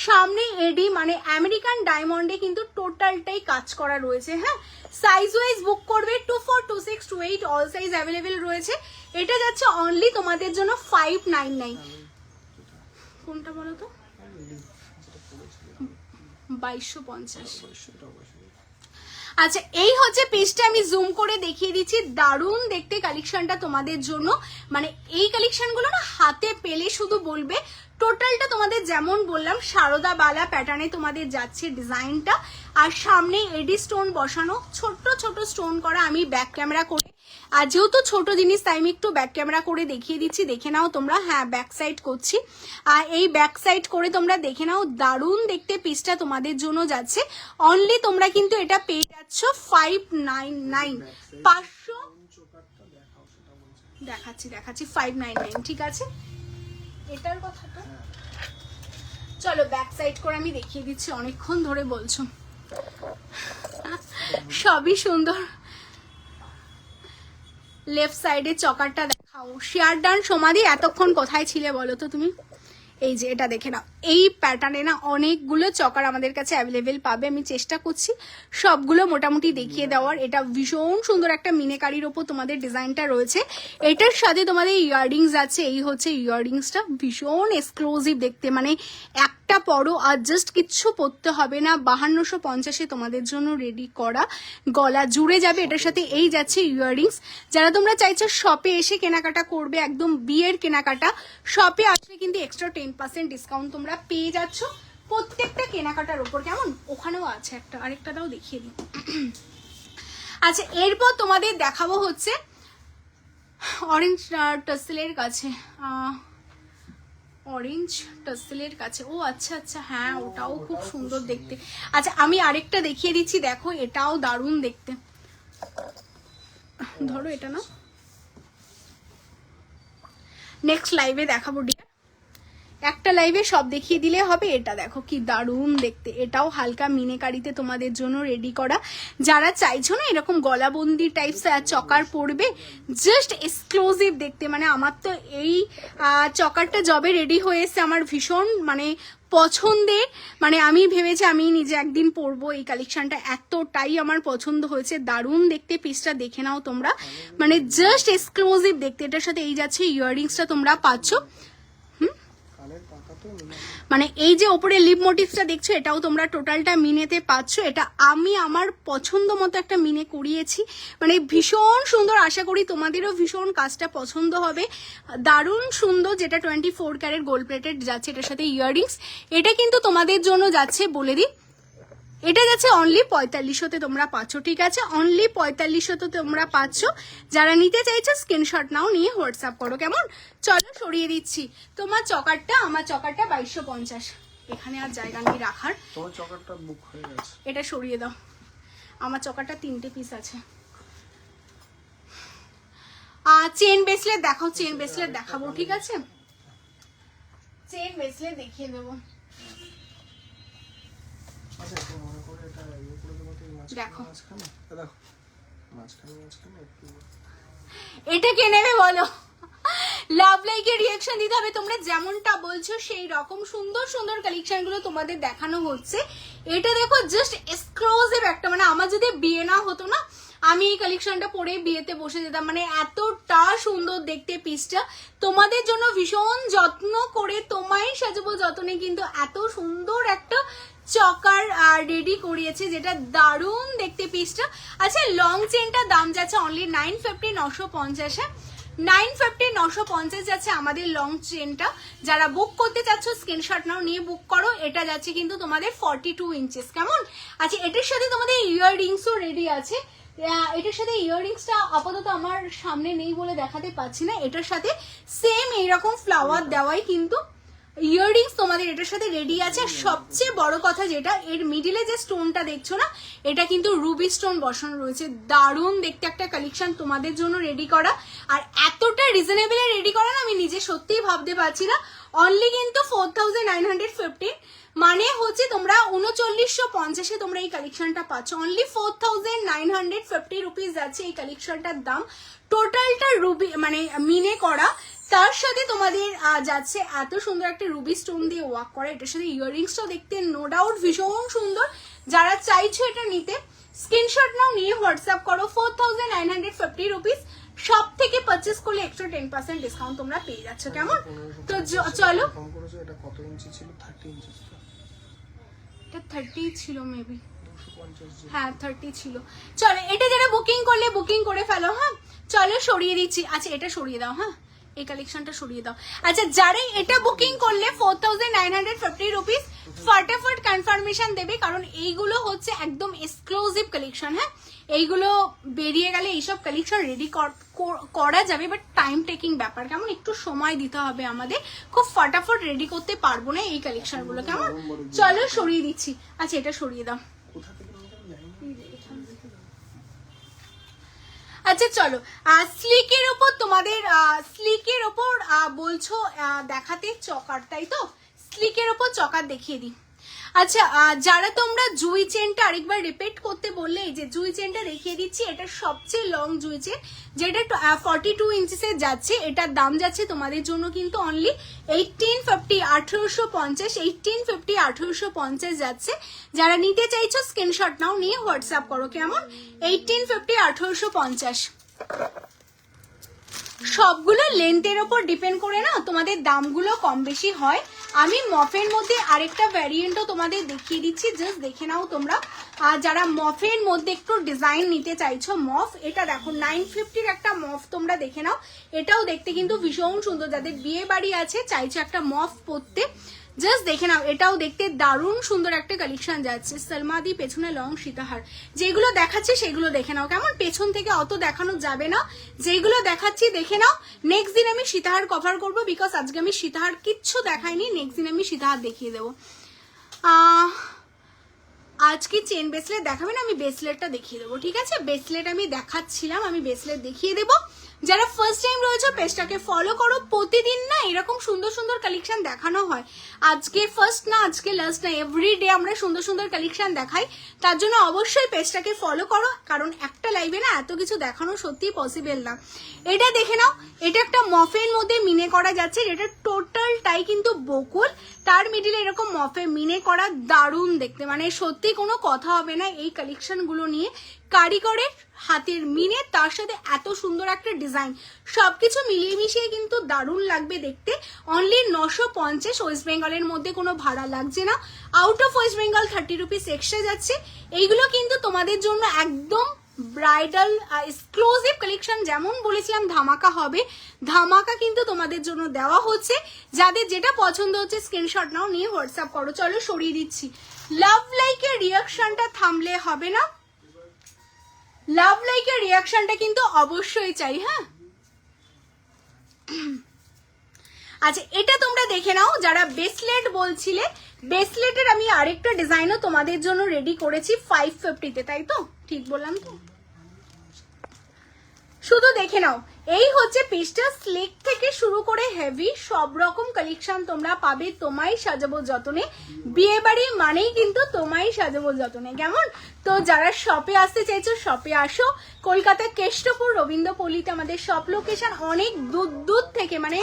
সামনে এডি মানে আমেরিকান ডায়মন্ডে কিন্তু টোটালটাই কাজ করা রয়েছে, হ্যাঁ সাইজ ওয়াইজ বুক করবে। 24 26 28 অল সাইজ অ্যাভেলেবেল রয়েছে। এটা যাচ্ছে অনলি তোমাদের জন্য 599। কোনটা বলো তো, 2250। আচ্ছা এই হচ্ছে পেজটা, আমি জুম করে দেখিয়ে দিচ্ছি। দারুণ দেখতে কালেকশনটা তোমাদের জন্য, মানে এই কালেকশনগুলো না হাতে পেলে শুধু বলবে। টোটালটা তোমাদের যেমন বললাম সারদা বালা প্যাটার্নে তোমাদের যাচ্ছে ডিজাইনটা, আর সামনে এডি স্টোন বসানো, ছোট্ট ছোট স্টোন করা। আমি ব্যাক ক্যামেরা করে, আর যেহেতু ছোট জিনিস তাই আমি একটু ব্যাক ক্যামেরা করে দেখিয়ে দিচ্ছি, দেখে নাও তোমরা। হ্যাঁ ব্যাক সাইড করছি, আর এই ব্যাক সাইড করে তোমরা দেখে নাও। দারুণ দেখতে পিসটা তোমাদের জন্য যাচ্ছে। অনলি তোমরা কিন্তু এটা পেয়ে যাচ্ছ 599, 500 দেখাচ্ছি 599, ঠিক আছে। এটার কথা তো চলো ব্যাক সাইড করে আমি দেখিয়ে দিচ্ছি, অনেকক্ষণ ধরে বলছো। সবই সুন্দর। লেফট সাইডে চকারটা দেখাও। শেয়ার ডান সমাধি এতক্ষণ কোথায় ছিলে বলো তো তুমি? এই যে এটা দেখে নাও, এই প্যাটার্নে না অনেকগুলো চকার আমাদের কাছে অ্যাভেলেবেল পাবে। আমি চেষ্টা করছি সবগুলো মোটামুটি দেখিয়ে দেওয়ার। এটা ভীষণ সুন্দর একটা মিনেকারির ওপর তোমাদের ডিজাইনটা রয়েছে। এটার সাথে তোমাদের ইয়াররিংস আছে, এই হচ্ছে ইয়াররিংসটা, ভীষণ এক্সক্লুসিভ দেখতে, মানে একটা পরো আর জাস্ট কিচ্ছু পরতে হবে না। 5250-এ তোমাদের জন্য রেডি করা, গলা জুড়ে যাবে। এটার সাথে এই যাচ্ছে ইয়াররিংস। যারা তোমরা চাইছো শপে এসে কেনাকাটা করবে, একদম বিয়ের কেনাকাটা, শপে আসলে কিন্তু এক্সট্রা 10% ডিসকাউন্ট তোমরা পেয়ে যাচ্ছ প্রত্যেকটা কেনাকাটার উপর। কেমন, ওখানেও আছে একটা, আরেকটা দাও দেখিয়ে দিই। আচ্ছা এরপর তোমাদের দেখাবো হচ্ছে অরেঞ্জ টাসেলের কাছে, অরেঞ্জ টাসেলের কাছে। ও আচ্ছা আচ্ছা, হ্যাঁ ওটাও খুব সুন্দর দেখতে। আচ্ছা আমি আরেকটা দেখিয়ে দিচ্ছি, দেখো এটাও দারুণ দেখতে। ধরো এটা না, নেক্সট লাইভে দেখাবো ডিয়ার, একটা লাইভে সব দেখিয়ে দিলে হবে। এটা দেখো কি দারুণ দেখতে, এটাও হালকা মিনেকারিতে তোমাদের জন্য রেডি করা। যারা চাইছো না এরকম গলাবন্দি টাইপস চকার পরবে, জাস্ট এক্সক্লুসিভ দেখতে, মানে আমার তো এই চকারটা জবে রেডি হয়েছে আমার ভীষণ মানে পছন্দের, মানে আমি ভেবেছি আমি নিজে একদিন পরবো এই কালেকশনটা, এতটাই আমার পছন্দ হয়েছে। দারুণ দেখতে পিসটা দেখে নাও তোমরা, মানে জাস্ট এক্সক্লুসিভ দেখতে। এটার সাথে এই যাচ্ছে ইয়াররিংসটা তোমরা পাচ্ছ, মানে এই যে ওপরে লিপ মোটিভসটা দেখছো এটাও তোমরা টোটালটা মিনেতে পাচ্ছ। এটা আমি আমার পছন্দ মতো একটা মিনে করিয়েছি, মানে ভীষণ সুন্দর। আশা করি তোমাদেরও ভীষণ কাজটা পছন্দ হবে। দারুণ সুন্দর, যেটা 24 ক্যারেট গোল্ড প্লেটেড যাচ্ছে এটার সাথে ইয়াররিংস। এটা কিন্তু তোমাদের জন্য যাচ্ছে বলে দিই, এটা যাচ্ছে অনলি 4500-তে তোমরা পাচ্ছ, ঠিক আছে। অনলি 4500-তে তোমরা পাচ্ছ। যারা নিতে চাইছো স্ক্রিনশট নাও, নিয়ে হোয়াটসঅ্যাপ করো। কেমন, চলো সরিয়ে দিচ্ছি তোমার চকারটা। আমার চকারটা 2250, এখানে আর জায়গা নেই রাখার। তোমার চকারটা বুক হয়ে গেছে, এটা সরিয়ে দাও। আমার চকারটা 3টে পিস আছে। চেন ব্রেসলেট দেখাও, চেন ব্রেসলেট দেখাবো, ঠিক আছে। চেন ব্রেসলেট দেখিয়ে দেবো। আচ্ছা একটু মনে করে এটা ইয়ে করে দেবো তো, দেখো। মাঝখানে দেখো, মাঝখানে একটু এটা কে নেবে বলো? লাভ লাইকের রিয়াকশন দিতে হবে, তোমরা যেমনটা বলছো সেই রকম সুন্দর সুন্দর কালেকশন গুলো তোমাদের দেখানো হচ্ছে। এটা দেখো জাস্ট এক্সক্লুসিভ একটা, মানে আমার যদি বিয়ে না হতো না আমি এই কালেকশনটা পরে বিয়েতে বসে যেতাম, মানে এতটা সুন্দর দেখতে পিসটা। তোমাদের জন্য ভীষণ যত্ন করে তোমায় সাজাবো যতনে কিন্তু এত সুন্দর একটা চকার রেডি করিয়েছে, যেটা দারুণ দেখতে পিসটা। আচ্ছা লং চেনটা দাম যাচ্ছে অনলি 950, 950। 950, 950 যাচ্ছে আমাদের লং চেনটা। যারা বুক করতে চাচ্ছ স্ক্রিনশট নাও, নিয়ে বুক করো। এটা যাচ্ছে কিন্তু তোমাদের 42 ইঞ্চেস। কেমন? আচ্ছা এটার সাথে তোমাদের ইয়াররিংসও রেডি আছে। এটার সাথে ইয়াররিংসটা আপাতত আমার সামনে নেই বলে দেখাতে পাচ্ছি না। এটার সাথে সেম এইরকম ফ্লাওয়ার দেওয়াই কিন্তু ইয়াররিংস তোমাদের এটার সাথে রেডি আছে। আর সবচেয়ে বড় কথা যেটা, এর মিডিলে যে স্টোনটা দেখছো না, এটা কিন্তু রুবি স্টোন বসানো রয়েছে। দারুণ দেখতে একটা কালেকশন তোমাদের জন্য রেডি করা, আর এতটা রিজনেবলে রেডি করা না আমি নিজে সত্যিই ভাবতে পারছি না। অনলি কিন্তু 4950, মানে হচ্ছে তোমরা 3950-এ তোমরা এই কালেকশনটা পাচ্ছ। অনলি 4950 রুপিস যাচ্ছে এই কালেকশনটার দাম। টোটালটা রুবি মানে মিনে করা, তার সাথে তোমাদের যাচ্ছে এত সুন্দর একটা রুবি স্টোন দিয়ে ওয়ার্ক করা। এটার সাথে ইয়াররিংসটাও দেখতে নো ডাউট ভীষণ সুন্দর। যারা চাইছো এটা নিতে স্ক্রিনশট নাও, নিয়ে হোয়াটসঅ্যাপ করো। 4950 রুপিস। সব থেকে পারচেস করলে এক্সট্রা 10% ডিসকাউন্ট তোমরা পেয়ে যাচ্ছ। কেমন? তো চলো, এটা কত ইঞ্চি ছিল? 30 ইঞ্চি ছিল। এটা 30 ছিল মেবি, 250 হ্যাঁ 30 ছিল। চলো এটা যারা বুকিং করলে বুকিং করে ফেলো। হ্যাঁ চলো সরিয়ে দিচ্ছি। আচ্ছা এটা সরিয়ে দাও, হ্যাঁ এই কালেকশনটা সরিয়ে দাও। আচ্ছা যারাই এটা বুকিং করলে 4950 রুপিস ফটাফট কনফার্মেশন দেবে, কারণ এইগুলো হচ্ছে একদম এক্সক্লুসিভ কালেকশন। হ্যাঁ এইগুলো বেরিয়ে গেলে এইসব কালেকশন রেডি করা যাবে, বাট টাইম টেকিং ব্যাপার। কেমন? একটু সময় দিতে হবে আমাদের, খুব ফটাফট রেডি করতে পারবো না এই কালেকশন গুলো। কেমন? চলো সরিয়ে দিচ্ছি। আচ্ছা এটা সরিয়ে দাও। কোথা থেকে আচ্ছা চলো, স্লিকের ওপর তোমাদের স্লিকের ওপর বলছো দেখাতে চকার, তাই তো? স্লিকের ওপর চকার দেখিয়ে দিই। আচ্ছা যারা তোমরা জুই চেনটা আরেকবার রিপিট করতে বললে, এই যে জুই চেনটা দেখিয়ে দিচ্ছি। এটা সবচেয়ে লং জুই চেন, যেটা 42 ইঞ্চিসের যাচ্ছে। এটার দাম যাচ্ছে তোমাদের জন্য কিন্তু অনলি 1850, 1850, 1850, 1850 যাচ্ছে। যারা নিতে চাইছো স্ক্রিনশট নাও, নিয়ে হোয়াটসঅ্যাপ করো। কেমন? 1850, 1850। সবগুলো লেন্থের ওপর ডিপেন্ড করে না তোমাদের দামগুলো কম বেশি হয়। আমি মফের মধ্যে আরেকটা ভ্যারিয়েন্টও তোমাদের দেখিয়ে দিচ্ছি, জাস্ট দেখে নাও তোমরা। যারা মফের মধ্যে একটু ডিজাইন নিতে চাইছো, মফ এটা দেখো 950-র একটা মফ তোমরা দেখে নাও। এটাও দেখতে কিন্তু ভীষণ সুন্দর। যাদের বিয়ে বাড়ি আছে, চাইছো একটা মফ পরতে, জাস্ট দেখে নাও। এটাও দেখতে দারুণ সুন্দর একটা কালেকশন যাচ্ছে। সালমাদি পেছনে লং সীতাহার, যেগুলো দেখাচ্ছে সেগুলো দেখে নাও। কেমন? পেছন থেকে অত দেখানো যাবে না, যেগুলো দেখাচ্ছি দেখে নাও। নেক্সট দিন আমি সীতাহার কভার করবো, বিকজ আজকে আমি সীতাহার কিচ্ছু দেখাইনি। নেক্সট দিন আমি সীতাহার দেখিয়ে দেবো। আজকে চেন ব্রেসলেট দেখাবে না, আমি ব্রেসলেটটা দেখিয়ে দেবো। ঠিক আছে, ব্রেসলেট আমি দেখাচ্ছিলাম, আমি ব্রেসলেট দেখিয়ে দেবো। যারা ফার্স্ট টাইম রয়েছে পেজটাকে ফলো করো। প্রতিদিন না এরকম সুন্দর সুন্দর কালেকশন দেখানো হয়। আজকে ফার্স্ট না, আজকে লাস্ট না, এভরিডে আমরা সুন্দর সুন্দর কালেকশন দেখাই। তার জন্য অবশ্যই পেজটাকে ফলো করো, কারণ একটা লাইভে না এত কিছু দেখানো সত্যিই পসিবল না। এটা দেখে নাও, এটা একটা মফের মধ্যে মিনে করা যাচ্ছে, যেটা টোটালটাই কিন্তু বকুল, তার মিডিলে এরকম মফে মিনে করা। দারুণ দেখতে, মানে সত্যি কোনো কথা হবে না এই কালেকশন গুলো নিয়ে। কারিগরের হাতের মিনে, তার সাথে এত সুন্দর একটা ডিজাইন, সবকিছু মিলিয়ে মিশিয়ে কিন্তু দারুণ লাগবে দেখতে। অনলি 950 ওয়েস্ট বেঙ্গলের মধ্যে, কোনো ভাড়া লাগছে না। Out of West Bengal 30 rupees extra যাচ্ছে। এইগুলো কিন্তু তোমাদের জন্য একদম ব্রাইডাল এক্সক্লুসিভ কালেকশন। যেমন বলেছিলাম ধামাকা হবে, ধামাকা কিন্তু তোমাদের জন্য দেওয়া হচ্ছে। যাদের যেটা পছন্দ হচ্ছে স্ক্রিনশট নাও, নিয়ে হোয়াটসঅ্যাপ করো। চলো সরিয়ে দিচ্ছি। লাভ লাইকের রিয়াকশনটা থামলে হবে না, লাভ লাইকের রিয়াকশনটা কিন্তু অবশ্যই চাই। হ্যাঁ আচ্ছা এটা তোমরা দেখে নাও। যারা ব্রেসলেট বলছিলে, ব্রেসলেটের আমি আরেকটা ডিজাইনও তোমাদের জন্য রেডি করেছি 550-তে, তাই তো? ঠিক বললাম তো? শুধু দেখে নাও, এই হচ্ছে পিসটা, স্লিক থেকে শুরু করে হেভি সব রকম কালেকশন তোমরা পাবে তোমায় সাজাবো যতনে। বিয়ে বাড়ি মানেই কিন্তু তোমায় সাজাবো যতনে, কেমন? তো যারা শপে আসতে চাইছো শপে আসো। কলকাতা কেষ্টপুর রবীন্দ্রপল্লীতে আমাদের শপ লোকেশন। অনেক দূর থেকে, মানে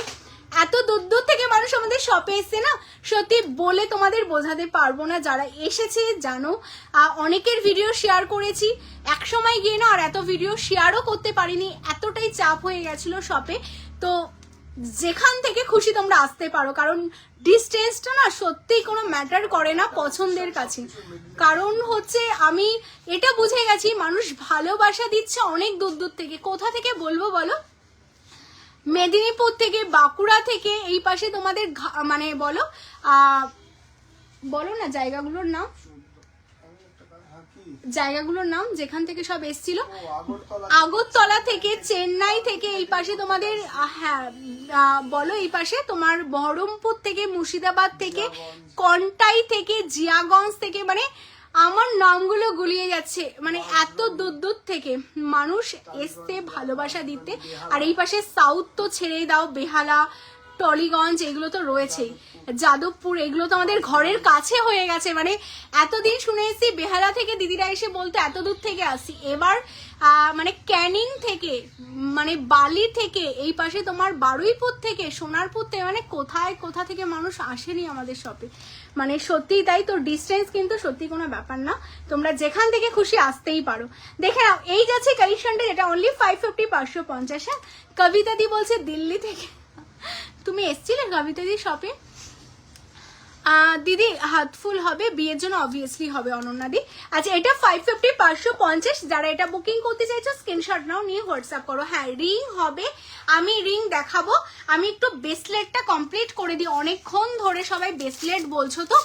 এত দূর থেকে মানুষ আমাদের শপে এসছে না, সত্যি বলে তোমাদের বোঝাতে পারবো না। যারা এসেছে জানো, অনেকের ভিডিও শেয়ার করেছি এক সময় গিয়ে না, আর এত ভিডিও শেয়ারও করতে পারিনি, এতটাই চাপ হয়ে গেছিল শপে। তো যেখান থেকে খুশি তোমরা আসতে পারো, কারণ ডিস্টেন্সটা না সত্যিই কোনো ম্যাটার করে না পছন্দের কাছে। কারণ হচ্ছে আমি এটা বুঝে গেছি, মানুষ ভালোবাসা দিচ্ছে অনেক দূর থেকে। কোথা থেকে বলবো বলো? মেদিনীপুর থেকে, বাঁকুড়া থেকে, এই পাশে তোমাদের মানে বলো বলো না জায়গাগুলোর নাম, জায়গাগুলোর নাম যেখান থেকে সব এসছিল। আগরতলা থেকে, চেন্নাই থেকে, এই পাশে তোমাদের হ্যাঁ বলো, এই পাশে তোমার বহরমপুর থেকে, মুর্শিদাবাদ থেকে, কন্টাই থেকে, জিয়াগঞ্জ থেকে, মানে আমার নামগুলো গুলিয়ে যাচ্ছে, মানে এত দূর থেকে মানুষ এসছে ভালোবাসা দিতে। আর এই পাশে সাউথ তো ছেড়েই দাও, বেহালা, টলিগঞ্জ এগুলো তো রয়েছেই, যাদবপুর এগুলো তো আমাদের ঘরের কাছে হয়ে গেছে। মানে এতদিন শুনে এসেছি বেহালা থেকে দিদিরা এসে বলতে এত দূর থেকে আসি, এবার মানে ক্যানিং থেকে, মানে বালি থেকে, এই পাশে তোমার বারুইপুর থেকে, সোনারপুর থেকে, মানে কোথা থেকে মানুষ আসেনি আমাদের শপে। মানে সত্যিই তাই। তো ডিস্টেন্স কিন্তু সত্যি কোনো ব্যাপার না, তোমরা যেখান থেকে খুশি আসতেই পারো। দেখে নাও এই যাচ্ছে কালেকশনটা, যেটা অনলি 550, 550। হ্যাঁ, কবিতা দি বলছে দিল্লি থেকে। তুমি এসছিলে কবিতা দি শপে? দিদি হাতফুল হবে বিয়ের জন্য, অবভিয়াসলি হবে অনন্যা দি। আচ্ছা, এটা 550, 550। যারা এটা বুকিং করতে চাইছো স্ক্রিনশট নাও, নিয়ে হোয়াটসঅ্যাপ করো। হ্যাঁ, রিং হবে, আমি রিং দেখাবো। আমি একটু ব্রেসলেটটা কমপ্লিট করে দিই, অনেকক্ষণ ধরে সবাই ব্রেসলেট বলছো, তো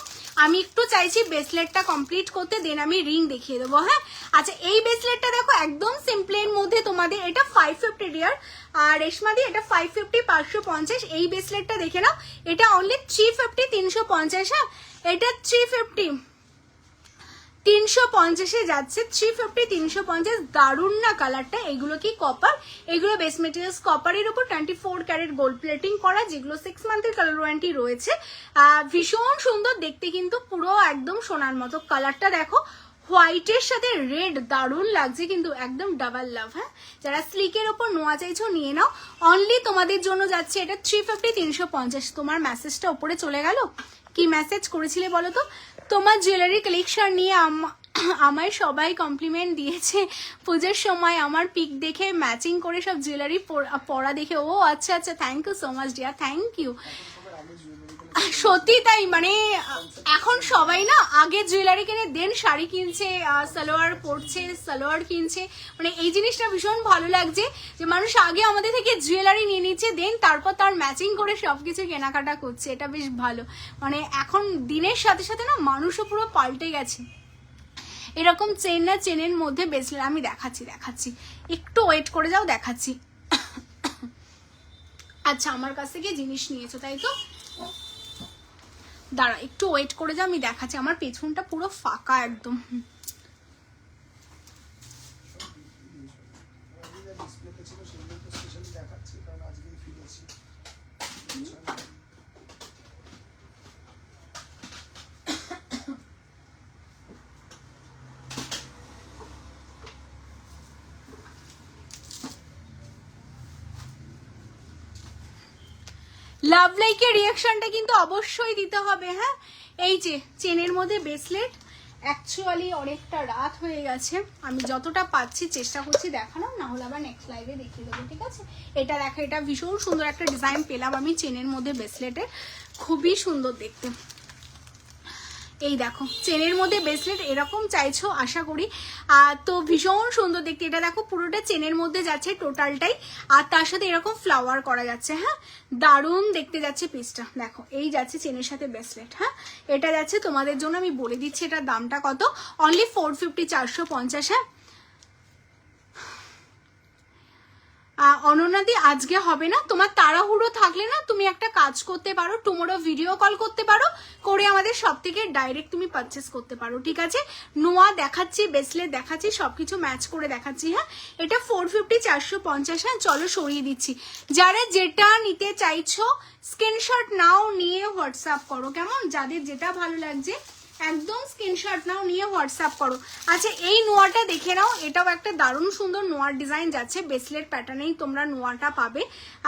আমি একটু চাইছি ব্রেসলেটটা কমপ্লিট করতে, দেন আমি রিং দেখিয়ে দেবো। হ্যাঁ, আচ্ছা এই ব্রেসলেটটা দেখো একদম সিম্পলের মধ্যে তোমাদের, এটা 550 ডিয়ার। আর রেশমা দি এটা 550, 550। এই ব্রেসলেটটা দেখে নাও, এটা অনলি 350, 350। হ্যাঁ, এটা 350, 350-এ যাচ্ছে। 350, 350। দারুণ না কালারটা? এগুলো কি কপার, এগুলো বেস মেটেরিয়ালস কপারের উপর 24 ক্যারেট গোল্ড প্লেটিং করা, যেগুলো 6 মান্থের কালার ওয়ারেন্টি রয়েছে। ভীষণ সুন্দর দেখতে, কিন্তু পুরো একদম সোনার মতো। কালারটা দেখো, হোয়াইটের সাথে রেড, দারুণ লাগছে কিন্তু, একদম ডাবল লাভ। হ্যাঁ, যারা স্লিকের ওপর নোয়া চাইছো নিয়ে নাও, অনলি তোমাদের জন্য যাচ্ছে এটা 350, 350। তোমার মেসেজটা ওপরে চলে গেল, কি মেসেজ করেছিলে বলো তো? তোমার জুয়েলারি কালেকশন নিয়ে আমায় সবাই কমপ্লিমেন্ট দিয়েছে পুজোর সময়, আমার পিক দেখে ম্যাচিং করে সব জুয়েলারি পরা দেখে। ও আচ্ছা আচ্ছা, thank you so much dear, thank you. সত্যি তাই, মানে এখন সবাই না আগে জুয়েলারি কিনে দেন শাড়ি কিনছে, সালোয়ার পরছে, সালোয়ার কিনছে। মানে এই জিনিসটা ভীষণ ভালো লাগছে যে মানুষ আগে আমাদের থেকে জুয়েলারি নিয়ে নিচ্ছে, দেন তারপর তার ম্যাচিং করে সবকিছু কেনাকাটা করছে। এটা বেশ ভালো। মানে এখন দিনের সাথে সাথে না মানুষও পুরো পাল্টে গেছে। এরকম চেন না, চেনের মধ্যে বেসলেট আমি দেখাচ্ছি, একটু ওয়েট করে যাও, দেখাচ্ছি। আচ্ছা, আমার কাছ থেকে জিনিস নিয়েছো তাই তো? দাঁড়া একটু ওয়েট করে যাও, আমি দেখাচ্ছি। আমার পেছনটা পুরো ফাঁকা একদম। লাভ লাইকের রিয়াকশনটা কিন্তু অবশ্যই দিতে হবে। হ্যাঁ, এই যে চেনের মধ্যে ব্রেসলেট, অ্যাকচুয়ালি অনেকটা রাত হয়ে গেছে, আমি যতটা পাচ্ছি চেষ্টা করছি দেখানো, না হলে আবার নেক্সট লাইভে দেখিয়ে দেবো, ঠিক আছে? এটা দেখো, এটা ভীষণ সুন্দর একটা ডিজাইন পেলাম আমি চেনের মধ্যে ব্রেসলেটের, খুবই সুন্দর দেখতে। এই দেখো চেনের মধ্যে ব্রেসলেট এরকম চাইছো আশা করি, তো ভীষণ সুন্দর দেখতে। এটা দেখো পুরোটা চেনের মধ্যে যাচ্ছে টোটালটাই, আর তার সাথে এরকম ফ্লাওয়ার করা যাচ্ছে। হ্যাঁ, দারুণ দেখতে যাচ্ছে পিসটা। দেখো এই যাচ্ছে চেনের সাথে ব্রেসলেট। হ্যাঁ, এটা যাচ্ছে তোমাদের জন্য, আমি বলে দিচ্ছি এটার দামটা কত, অনলি 450, 450। হ্যাঁ, অনন্যাদি আজকে হবে না, তোমার তাড়াহুড়ো থাকলে না তুমি একটা কাজ করতে পারো, টুমোরো ভিডিও কল করতে পারো, করে আমাদের সব থেকে ডাইরেক্ট তুমি পারচেস করতে পারো, ঠিক আছে? নোয়া দেখাচ্ছি, ব্রেসলেট দেখাচ্ছি, সবকিছু ম্যাচ করে দেখাচ্ছি। হ্যাঁ, এটা 450 450। হ্যাঁ, চলো সরিয়ে দিচ্ছি। যারা যেটা নিতে চাইছো স্ক্রিনশট নাও, নিয়ে হোয়াটসঅ্যাপ করো, কেমন? যাদের যেটা ভালো লাগছে একদম স্ক্রিনশট নাও, নিয়ে হোয়াটসঅ্যাপ করো। আচ্ছা, এই নোয়াটা দেখে নাও, এটাও একটা দারুণ সুন্দর নোয়ার ডিজাইন যাচ্ছে, ব্রেসলেট প্যাটার্নেই তোমরা নোয়াটা পাবে।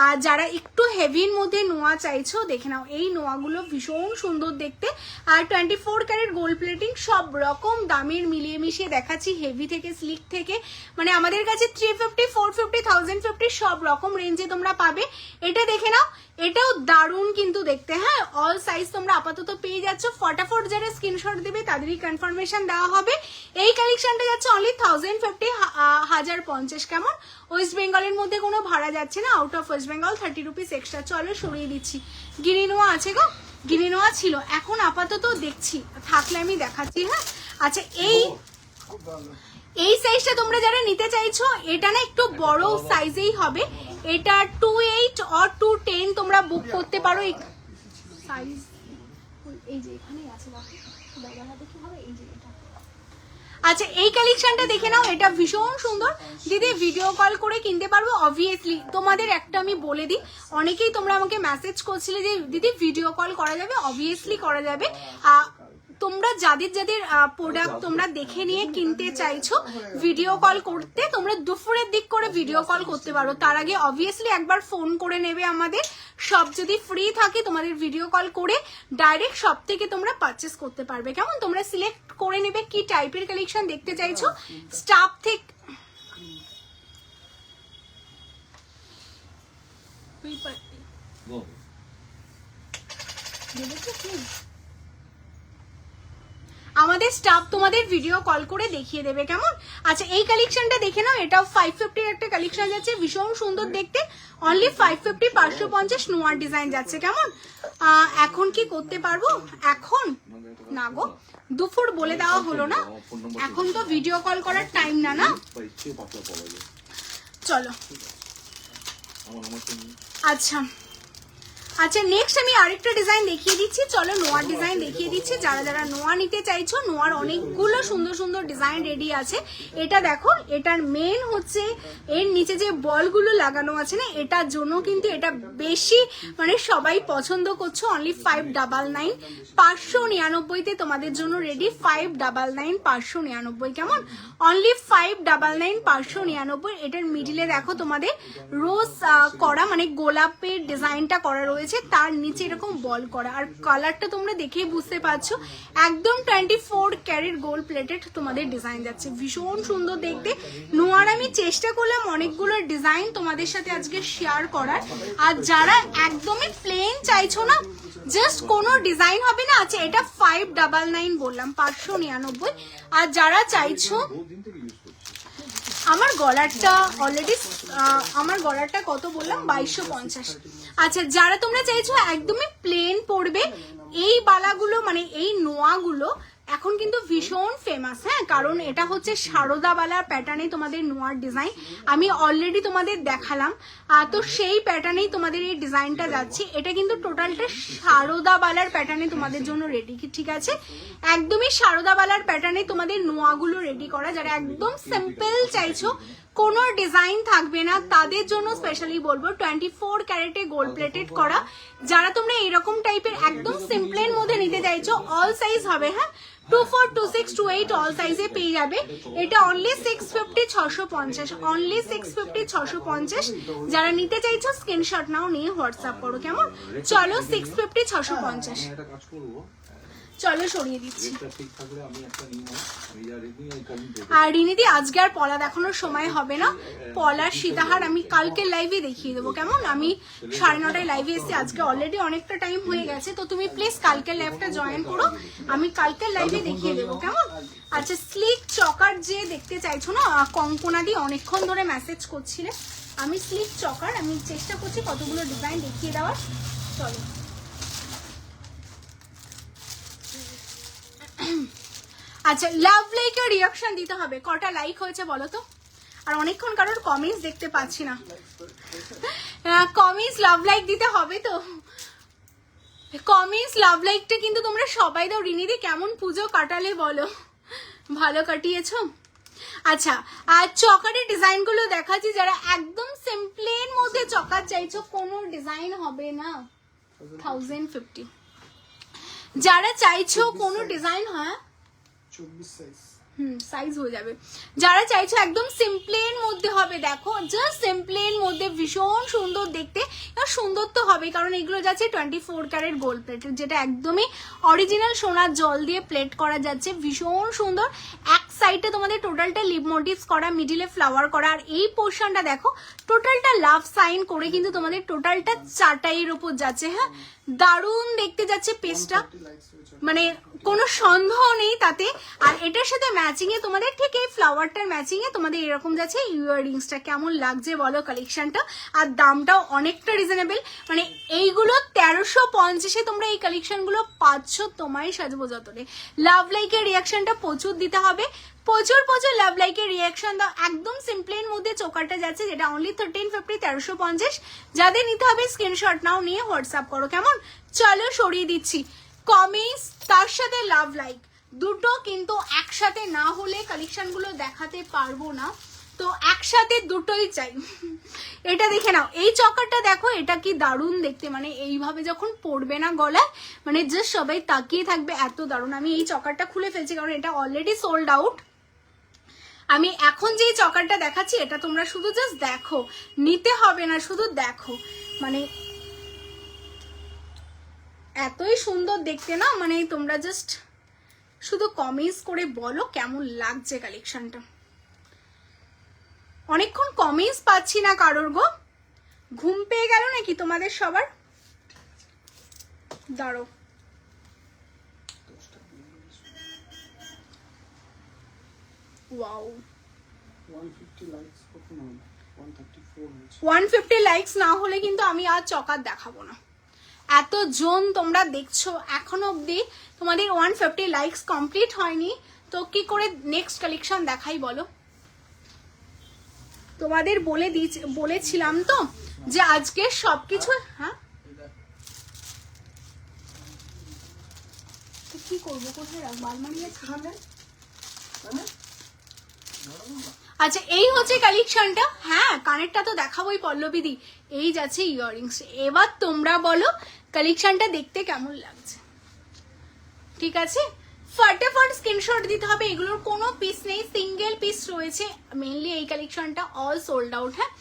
আর যারা একটু হেভির মধ্যে নোয়া চাইছো দেখে নাও, এই নোয়াগুলো ভীষণ সুন্দর দেখতে। আর 24 ক্যারেট গোল্ড প্লেটিং, সব রকম দামের মিলিয়ে মিশিয়ে দেখাচ্ছি, হেভি থেকে স্লিক থেকে, মানে আমাদের কাছে 350 450 1050 সব রকম রেঞ্জে তোমরা পাবে। এটা দেখে নাও, এটাও দারুণ কিন্তু দেখতে। হ্যাঁ, অল সাইজ তোমরা আপাতত পেয়ে যাচ্ছ। ফটাফট যারা স্ক্রিনশট দেবে তাদেরই কনফার্মেশন দেওয়া হবে। এই কালেকশনটা যাচ্ছে অনলি 1050 1050। কেমন? ওয়েস্ট বেঙ্গলের মধ্যে কোনো ভাড়া যাচ্ছে না, out of West Bengal 30 rupees extra. চলো সরিয়ে দিচ্ছি। গিনি নোয়া আছে গো, গিনি নোয়া ছিল, এখন আপাতত দেখছি, থাকলে আমি দেখাচ্ছি। হ্যাঁ, আচ্ছা, এই সাইজটা তোমরা যারা নিতে চাইছো, এটা না একটু বড় সাইজেই হবে, এটা 28 or 210 তোমরা বুক করতে পারো। সাইজ এই যে এখানেই আছে, দাদার হাতে কি হবে, এই যে এটা। আচ্ছা, এই কালেকশনটা দেখে নাও, এটা ভীষণ সুন্দর দিদি, ভিডিও কল করে কিনতে পারবো অবভিয়াসলি। তোমাদের একটা আমি বলে দিই, অনেকেই তোমরা আমাকে মেসেজ করছিলে যে দিদি ভিডিও কল করা যাবে, অবভিয়াসলি করা যাবে। তোমরা যাদের যাদের প্রোডাক্ট তোমরা দেখে নিয়ে কিনতে চাইছো ভিডিও কল করতে, তোমরা দুপুরের দিক করে ভিডিও কল করতে পারো। তার আগে অবভিয়াসলি একবার ফোন করে নেবে আমাদের, সব যদি ফ্রি থাকে তোমাদের ভিডিও কল করে ডাইরেক্ট সব থেকে তোমরা পারচেস করতে পারবে। কেমন? তোমরা সিলেক্ট করে নেবে কি টাইপের কালেকশন দেখতে চাইছো। স্টাফ থেকে আমাদের স্টাফ তোমাদের ভিডিও কল করে দেখিয়ে দেবে। কেমন? আচ্ছা, এই কালেকশনটা দেখে নাও, এটাও 550 একটা কালেকশন যাচ্ছে, ভীষণ সুন্দর দেখতে, অনলি 550 550 নোয়ার ডিজাইন যাচ্ছে। কেমন? এখন কি করতে পারবো? এখন না গো, দুপুর বলে দেওয়া হলো না, এখন তো ভিডিও কল করার টাইম না। না, চলো। আচ্ছা আচ্ছা, নেক্সট আমি আরেকটা ডিজাইন দেখিয়ে দিচ্ছি। চলো নোয়ার ডিজাইন দেখিয়ে দিচ্ছি। যারা যারা নোয়া নিতে চাইছো, নোয়ার অনেকগুলো সুন্দর সুন্দর ডিজাইন রেডি আছে। এটা দেখো, এটার মেন হচ্ছে এর নিচে যে বলগুলো লাগানো আছে না, এটার জন্য কিন্তু এটা বেশি মানে সবাই পছন্দ করছো। অনলি 599 599 তে তোমাদের জন্য রেডি, 599 599। কেমন? অনলি 599 599। এটার মিডিলে দেখো তোমাদের রোজ করা, মানে গোলাপের ডিজাইনটা করা রয়েছে, তার নিচে এরকম বল করা, আর কালারটা তোমরা দেখেই বুঝতে পারছো, একদম 24 ক্যারেট গোল্ড প্লেটেড তোমাদের ডিজাইন যাচ্ছে, ভীষণ সুন্দর দেখতে। নোয়ার আমি চেষ্টা করলাম অনেকগুলো ডিজাইন তোমাদের সাথে আজকে শেয়ার করার। আর যারা একদমই প্লেন চাইছো না, জাস্ট কোনো ডিজাইন হবে না, আচ্ছা এটা 599 বললাম, 599। আর যারা চাইছো, আমার গলারটা অলরেডি, আমার গলারটা কত বললাম, 2250। আচ্ছা, যারা তোমরা চাইছো একদমই প্লেন পড়বে, এই বালাগুলো মানে এই নোয়াগুলো এখন কিন্তু ভীষণ ফেমাস। হ্যাঁ, কারণ এটা হচ্ছে সারদা বালার প্যাটার্নে তোমাদের নোয়ার ডিজাইন, আমি অলরেডি তোমাদের দেখালাম। তো সেই প্যাটার্নেই তোমাদের এই ডিজাইনটা যাচ্ছে। এটা কিন্তু টোটালটা সারদা বালার প্যাটার্নে তোমাদের জন্য রেডি, ঠিক আছে? একদমই সারদা বালার প্যাটার্নে তোমাদের নোয়াগুলো রেডি করা। যারা একদম সিম্পল চাইছো, কোনো ডিজাইন থাকবে না, তাদের জন্য স্পেশালি বলবো 24 ক্যারেটে গোল্ড প্লেটেড করা। যারা তোমরা এরকম টাইপের একদম সিম্পলের মধ্যে নিতে চাইছো, অল সাইজ হবে। হ্যাঁ, 24 26 28 অল সাইজে পেয়ে যাবে। এটা অনলি 650 650, অনলি 650 650। যারা নিতে চাইছো স্ক্রিনশট নাও, নিয়ে হোয়াটসঅ্যাপ করো। কেমন? চলো 650 650। চলো সরিয়ে দিচ্ছি। আর রিনিদি আজকে আর পলা দেখানোর সময় হবে না, পলার সীতাহার আমি কালকে লাইভে দেখিয়ে দেবো। কেমন? আমি 9:30 লাইভে এসেছি, আজকে অলরেডি অনেকটা টাইম হয়ে গেছে, তো তুমি প্লিজ কালকের লাইভটা জয়েন করো, আমি কালকের লাইভে দেখিয়ে দেবো। কেমন? আচ্ছা, স্লিক চকার যে দেখতে চাইছো না, কঙ্কনা দি অনেকক্ষণ ধরে মেসেজ করছিলে, আমি স্লিক চকার আমি চেষ্টা করছি কতগুলো ডিজাইন দেখিয়ে দেওয়ার। চলো। আচ্ছা, লাভ লাইকের রিয়াকশন দিতে হবে। কটা লাইক হয়েছে বলো তো? আর অনেকক্ষণ কারোর কমেন্টস দেখতে পাচ্ছি না। কমেন্টস লাভ লাইক দিতে হবে তো, কমেন্টস লাভ লাইকটা কিন্তু তোমরা সবাই দাও। রিনিদি কেমন পুজো কাটালে বলো? ভালো কাটিয়েছো? আচ্ছা, আর চকারের ডিজাইনগুলো দেখাচ্ছি। যারা একদম সিম্পলের মধ্যে চকার চাইছো, কোনো ডিজাইন হবে না, 1050। যারা চাইছো কোনো ডিজাইন, হ্যাঁ 24 সাইজ, সাইজ হয়ে যাবে। যারা চাইছো একদম সিম্পলের মধ্যে হবে, দেখো জাস্ট সিম্পলের মধ্যে ভীষণ সুন্দর দেখতে। আর সুন্দর তো হবে, কারণ এগুলো যাচ্ছে 24 ক্যারেট গোল্ড প্লেটের, যেটা একদমই অরিজিনাল সোনার জল দিয়ে প্লেট করা যাচ্ছে, ভীষণ সুন্দর। এক সাইডে তোমাদের টোটালটা লিভ মোটিভস করা, মিডিলে ফ্লাওয়ার করা, আর এই পোর্শনটা দেখো টোটালটা লাভ সাইন করে কিন্তু তোমাদের টোটালটা চাটাইয়ের উপর যাচ্ছে। হ্যাঁ, দারুণ দেখতে যাচ্ছে পেজটা, মানে কোনো সন্দেহ নেই তাতে। আর এটার সাথে ম্যাচিং এ তোমাদের ঠিক এই ফ্লাওয়ারটার ম্যাচিং এ তোমাদের এরকম যাচ্ছে ইয়াররিংসটা। কেমন লাগছে বলো কালেকশনটা? আর দামটাও অনেকটা রিজনেবল, মানে এইগুলো 1350-এ তোমরা এই কালেকশনগুলো পাচ্ছ। তোমায় সাজবো যতনে। লাভ লাইকের রিয়াকশনটা প্রচুর দিতে হবে, প্রচুর প্রচুর লাভ লাইকের রিয়াকশন দাও। একদম সিম্পলের মধ্যে চোকারটা যাচ্ছে, যেটা অনলি 1350, 1350। যাদের নিতে হবে স্ক্রিনশট নাও, নিয়ে হোয়াটসঅ্যাপ করো। কেমন? চলো সরিয়ে দিচ্ছি কমেন্টস, তার সাথে লাভ লাইক দুটো কিন্তু একসাথে না হলে কালেকশনগুলো দেখাতে পারবো না, তো একসাথে দুটোই চাই। এটা দেখে নাও, এই চকারটা দেখো, এটা কি দারুণ দেখতে, মানে এইভাবে যখন পড়বে না গলায়, মানে জাস্ট সবাই তাকিয়ে থাকবে, এত দারুণ। আমি এই চকারটা খুলে ফেলছি কারণ এটা অলরেডি সোল্ড আউট। আমি এখন যে চকারটা দেখাচ্ছি এটা তোমরা শুধু জাস্ট দেখো, নিতে হবে না, শুধু দেখো, মানে এতই সুন্দর দেখতে না, মানে তোমরা জাস্ট শুধু কমেন্টস করে বলো কেমন লাগছে কালেকশনটা। অনেকক্ষণ কমেন্টস পাচ্ছি না কারোর গো, ঘুম পেয়ে গেল নাকি তোমাদের সবার? দাঁড়ো, ওয়াও 150 লাইকস কখন হবে? 134 হয়েছে। 150 লাইকস না হলে কিন্তু আমি আর চকার দেখাবো না। এত জন তোমরা দেখছো, এখনো অবধি তোমাদের 150 লাইকস কমপ্লিট হয়নি, তো কি করে নেক্সট কালেকশন দেখাই বলো? তোমাদের বলেছিলাম তো যে আজকে সবকিছু, হ্যাঁ তো কি করবো, কোথায় রাখবো? আলমারিতে খাবে। আচ্ছা, এই হচ্ছে কালেকশনটা। হ্যাঁ, কানেরটা তো দেখাবোই পল্লবীদি। এই যাচ্ছে ইয়াররিংস। এবার তোমরা বলো কালেকশনটা দেখতে কেমন লাগছে। ঠিক আছে, ফটাফট স্ক্রিনশট দিতে হবে। এগুলোর কোনো পিস নেই, সিঙ্গেল পিস রয়েছে। মেইনলি এই কালেকশনটা অল সোল্ড আউট। হ্যাঁ,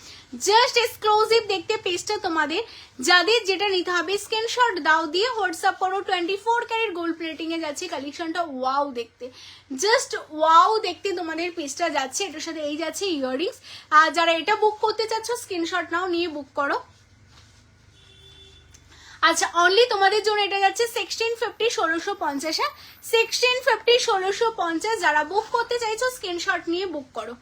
জাস্ট এক্সক্লুসিভ দেখতে পেজটা তোমাদের। যাদের যেটা নিতে হবে স্ক্রিনশট দাও, দিয়ে হোয়াটসঅ্যাপ করো। 24 ক্যারেট গোল্ড প্লেটিং এ যাচ্ছে কালেকশনটা। ওয়াও দেখতে, জাস্ট ওয়াও দেখতে তোমাদের পেজটা যাচ্ছে। এটার সাথে এই যাচ্ছে ইয়াররিংস। আর যারা এটা বুক করতে চাচ্ছ স্ক্রিনশট নাও, নিয়ে বুক করো। আচ্ছা, অনলি তোমাদের জন্য এটা যাচ্ছে 1650, 1650। হ্যাঁ, 1650, 1650। যারা বুক করতে চাইছো স্ক্রিনশট নিয়ে বুক করো।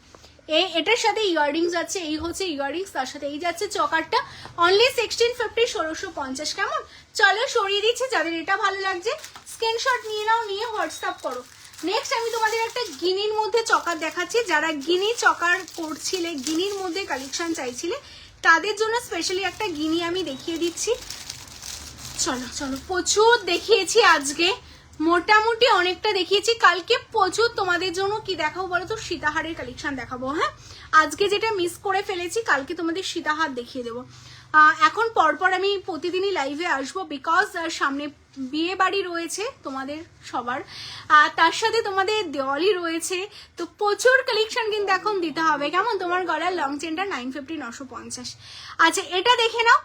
এটার সাথে ইয়াররিংস যাচ্ছে, এই হচ্ছে ইয়াররিংস, তার সাথে এই যাচ্ছে চকারটা। অনলি 1650, 1650। কেমন? চলো সরিয়ে দিচ্ছি। যাদের এটা ভালো লাগছে স্ক্রিনশট নিয়ে নাও, নিয়ে হোয়াটসঅ্যাপ করো। নেক্সট আমি তোমাদের একটা গিনির মধ্যে চকার দেখাচ্ছি। যারা গিনি চকার করছিলে, গিনির মধ্যে কালেকশন চাইছিলে, তাদের জন্য স্পেশালি একটা গিনি আমি দেখিয়ে দিচ্ছি। চলো চলো, প্রচুর দেখিয়েছি আজকে, মোটামুটি অনেকটা দেখিয়েছি। কালকে প্রচুর তোমাদের জন্য কি দেখাবো বলো তো? সীতাহারের কালেকশন দেখাবো। হ্যাঁ, আজকে যেটা মিস করে ফেলেছি, কালকে তোমাদের সীতাহার দেখিয়ে দেবো। এখন পরপর আমি প্রতিদিনই লাইভে আসবো, বিকজ সামনে বিয়ে বাড়ি রয়েছে তোমাদের সবার, তার সাথে তোমাদের দেওয়ালি রয়েছে, তো প্রচুর কালেকশন কিন্তু এখন দিতে হবে। কেমন? তোমার গলার লং চেনটা 950, 950। আচ্ছা, এটা দেখে নাও।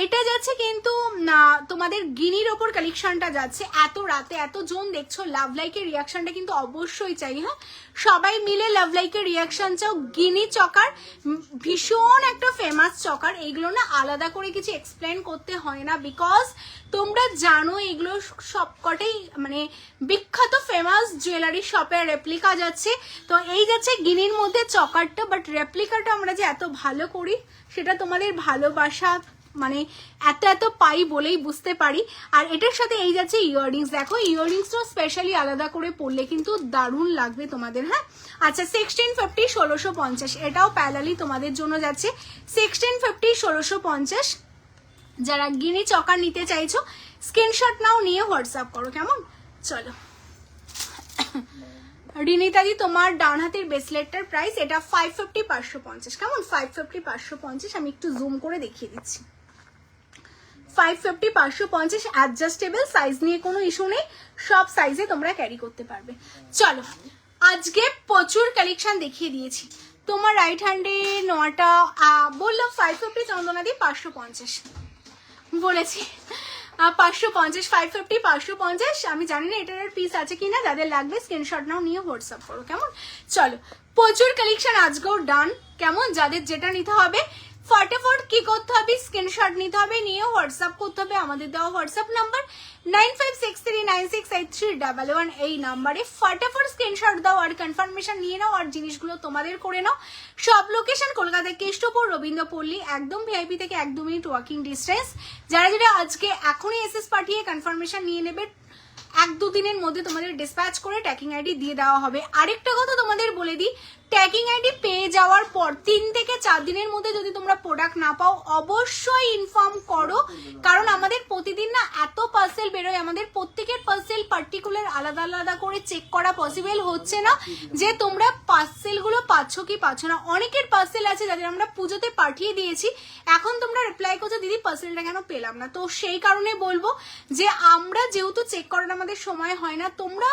এটা যাচ্ছে কিন্তু তোমাদের গিনির ওপর কালেকশনটা যাচ্ছে। এত রাতে এত জন দেখছো, লাভ লাইকের রিয়াকশনটা কিন্তু অবশ্যই চাই। হ্যাঁ, সবাই মিলে লাভ লাইকের রিয়াকশন চাও। গিনি চকার ভীষণ একটা ফেমাস চকার, এইগুলো না আলাদা করে কিছু এক্সপ্লেন করতে হয় না, বিকজ তোমরা জানো এগুলো সবকটাই মানে বিখ্যাত ফেমাস জুয়েলারি শপের রেপ্লিকা যাচ্ছে। তো এই যাচ্ছে গিনির মধ্যে চকারটা, বাট রেপ্লিকাটা আমরা যে এত ভালো করি সেটা তোমাদের ভালোবাসা মানে এত পাই বলেই বুঝতে পারি। আর এটার সাথে এই যাচ্ছে ইয়াররিংস। দেখো, ইয়াররিংসটা স্পেশালি আলাদা করে পরলে কিন্তু দারুণ লাগবে তোমাদের। তোমাদের, হ্যাঁ। আচ্ছা 1650 1650 এটাও প্যারালি তোমাদের জন্য যাচ্ছে 1650 1650। যারা গিনি চকার নিতে চাইছো স্ক্রিনশট নাও, নিয়ে হোয়াটসঅ্যাপ করো, কেমন? চলো রিনিতাদি তোমার ডান হাতের ব্রেসলেটটার প্রাইস এটা 550 550, কেমন? 550 550, আমি একটু জুম করে দেখিয়ে দিচ্ছি। 550 550 অ্যাডজাস্টেবল, সাইজ নিয়ে কোনো ইস্যু নেই, সব সাইজে তোমরা ক্যারি করতে পারবে। চলো আজকে প্রচুর কালেকশন দেখিয়ে দিয়েছি। তোমার রাইট হ্যান্ডে নোয়াটা বললাম 550, চন্দনাদি 550 বলেছি, 550 550 550। আমি জানি না এটার পিস আছে কিনা, যাদের লাগবে স্ক্রিনশট নাও, নিয়ে হোয়াটসঅ্যাপ করো, কেমন? চলো প্রচুর কালেকশন আজকেও ডান, কেমন? যাদের যেটা নিতে হবে ফটাফট কি করতে হবে, স্ক্রিনশট নিতে হবে, নিয়ে হোয়াটসঅ্যাপ করতে হবে। আমাদের দেওয়া হোয়াটসঅ্যাপ নাম্বার 9563968311, এই নাম্বারে ফটাফট স্ক্রিনশট দাও আর কনফার্মেশন নিয়ে নাও, আর জিনিসগুলো তোমাদের করে নাও। সব লোকেশন কলকাতা কেষ্টপুর রবীন্দ্রপল্লী, একদম ভিআইপি থেকে 1-2 মিনিট ওয়াকিং ডিস্টেন্স। যারা যারা আজকে এখনই এসএস পাঠিয়ে কনফার্মেশন নিয়ে নেবে, 1-2 দিনের মধ্যে তোমাদের ডিসপ্যাচ করে ট্র্যাকিং আইডি দিয়ে দেওয়া হবে। আরেকটা কথা তোমাদের বলে দিই, ট্র্যাকিং আইডি পেয়ে যাওয়ার পর 3 থেকে 4 দিনের মধ্যে যদি তোমরা প্রোডাক্ট না পাও অবশ্যই ইনফর্ম করো, কারণ আমাদের প্রতিদিন না এত পার্সেল বেরোয়, আমাদের প্রত্যেকের পার্সেল পার্টিকুলার আলাদা আলাদা করে চেক করা পসিবল হচ্ছে না যে তোমরা পার্সেলগুলো পাচ্ছ কি পাচ্ছ না। অনেকের পার্সেল আছে যাদের আমরা পুজোতে পাঠিয়ে দিয়েছি, এখন তোমরা রিপ্লাই করছো দিদি পার্সেলটা কেন পেলাম না। তো সেই কারণে বলবো যে আমরা যেহেতু চেক করার আমাদের সময় হয় না, তোমরা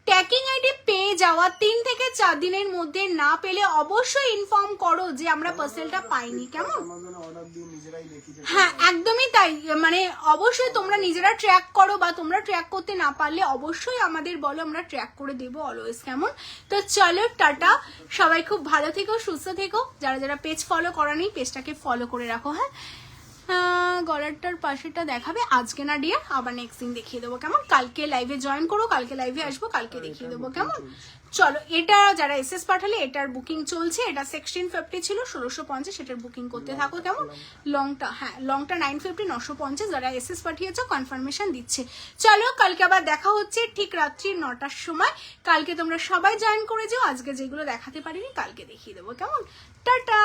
ট্র্যাকিং আইডি পেয়ে যাওয়া 3 থেকে 4 দিনের মধ্যে না পেলে অবশ্যই ইনফর্ম করো যে আমরা পার্সেলটা পাইনি, কেমন? হ্যাঁ একদমই তাই, মানে অবশ্যই তোমরা নিজেরা ট্র্যাক করো, বা তোমরা ট্র্যাক করতে না পারলে অবশ্যই আমাদের বলো, আমরা ট্র্যাক করে দেবো অলওয়েজ, কেমন? তো চলো টাটা, সবাই খুব ভালো থেকো, সুস্থ থেকো। যারা যারা পেজ ফলো করা নেই পেজটাকে ফলো করে রাখো, হ্যাঁ। গলারটার পাশেটা দেখাবে আজকে না ডিয়ার, আবার নেক্সট দিন দেখিয়ে দেবো, কেমন? কালকে লাইভে জয়েন করো, কালকে লাইভে আসবো, কালকে দেখিয়ে দেবো, কেমন? চলো এটা যারা এসএস পাঠালে এটার বুকিং চলছে, এটা 1650 ছিল 1650, এটার বুকিং করতে থাকো, কেমন? লংটা, হ্যাঁ লংটা 950 950, যারা এসএস পাঠিয়েছো কনফার্মেশন দিচ্ছে। চলো কালকে আবার দেখা হচ্ছে ঠিক রাত্রি 9টার সময়। কালকে তোমরা সবাই জয়েন করে যাও, আজকে যেগুলো দেখাতে পারিনি কালকে দেখিয়ে দেবো, কেমন? টাটা।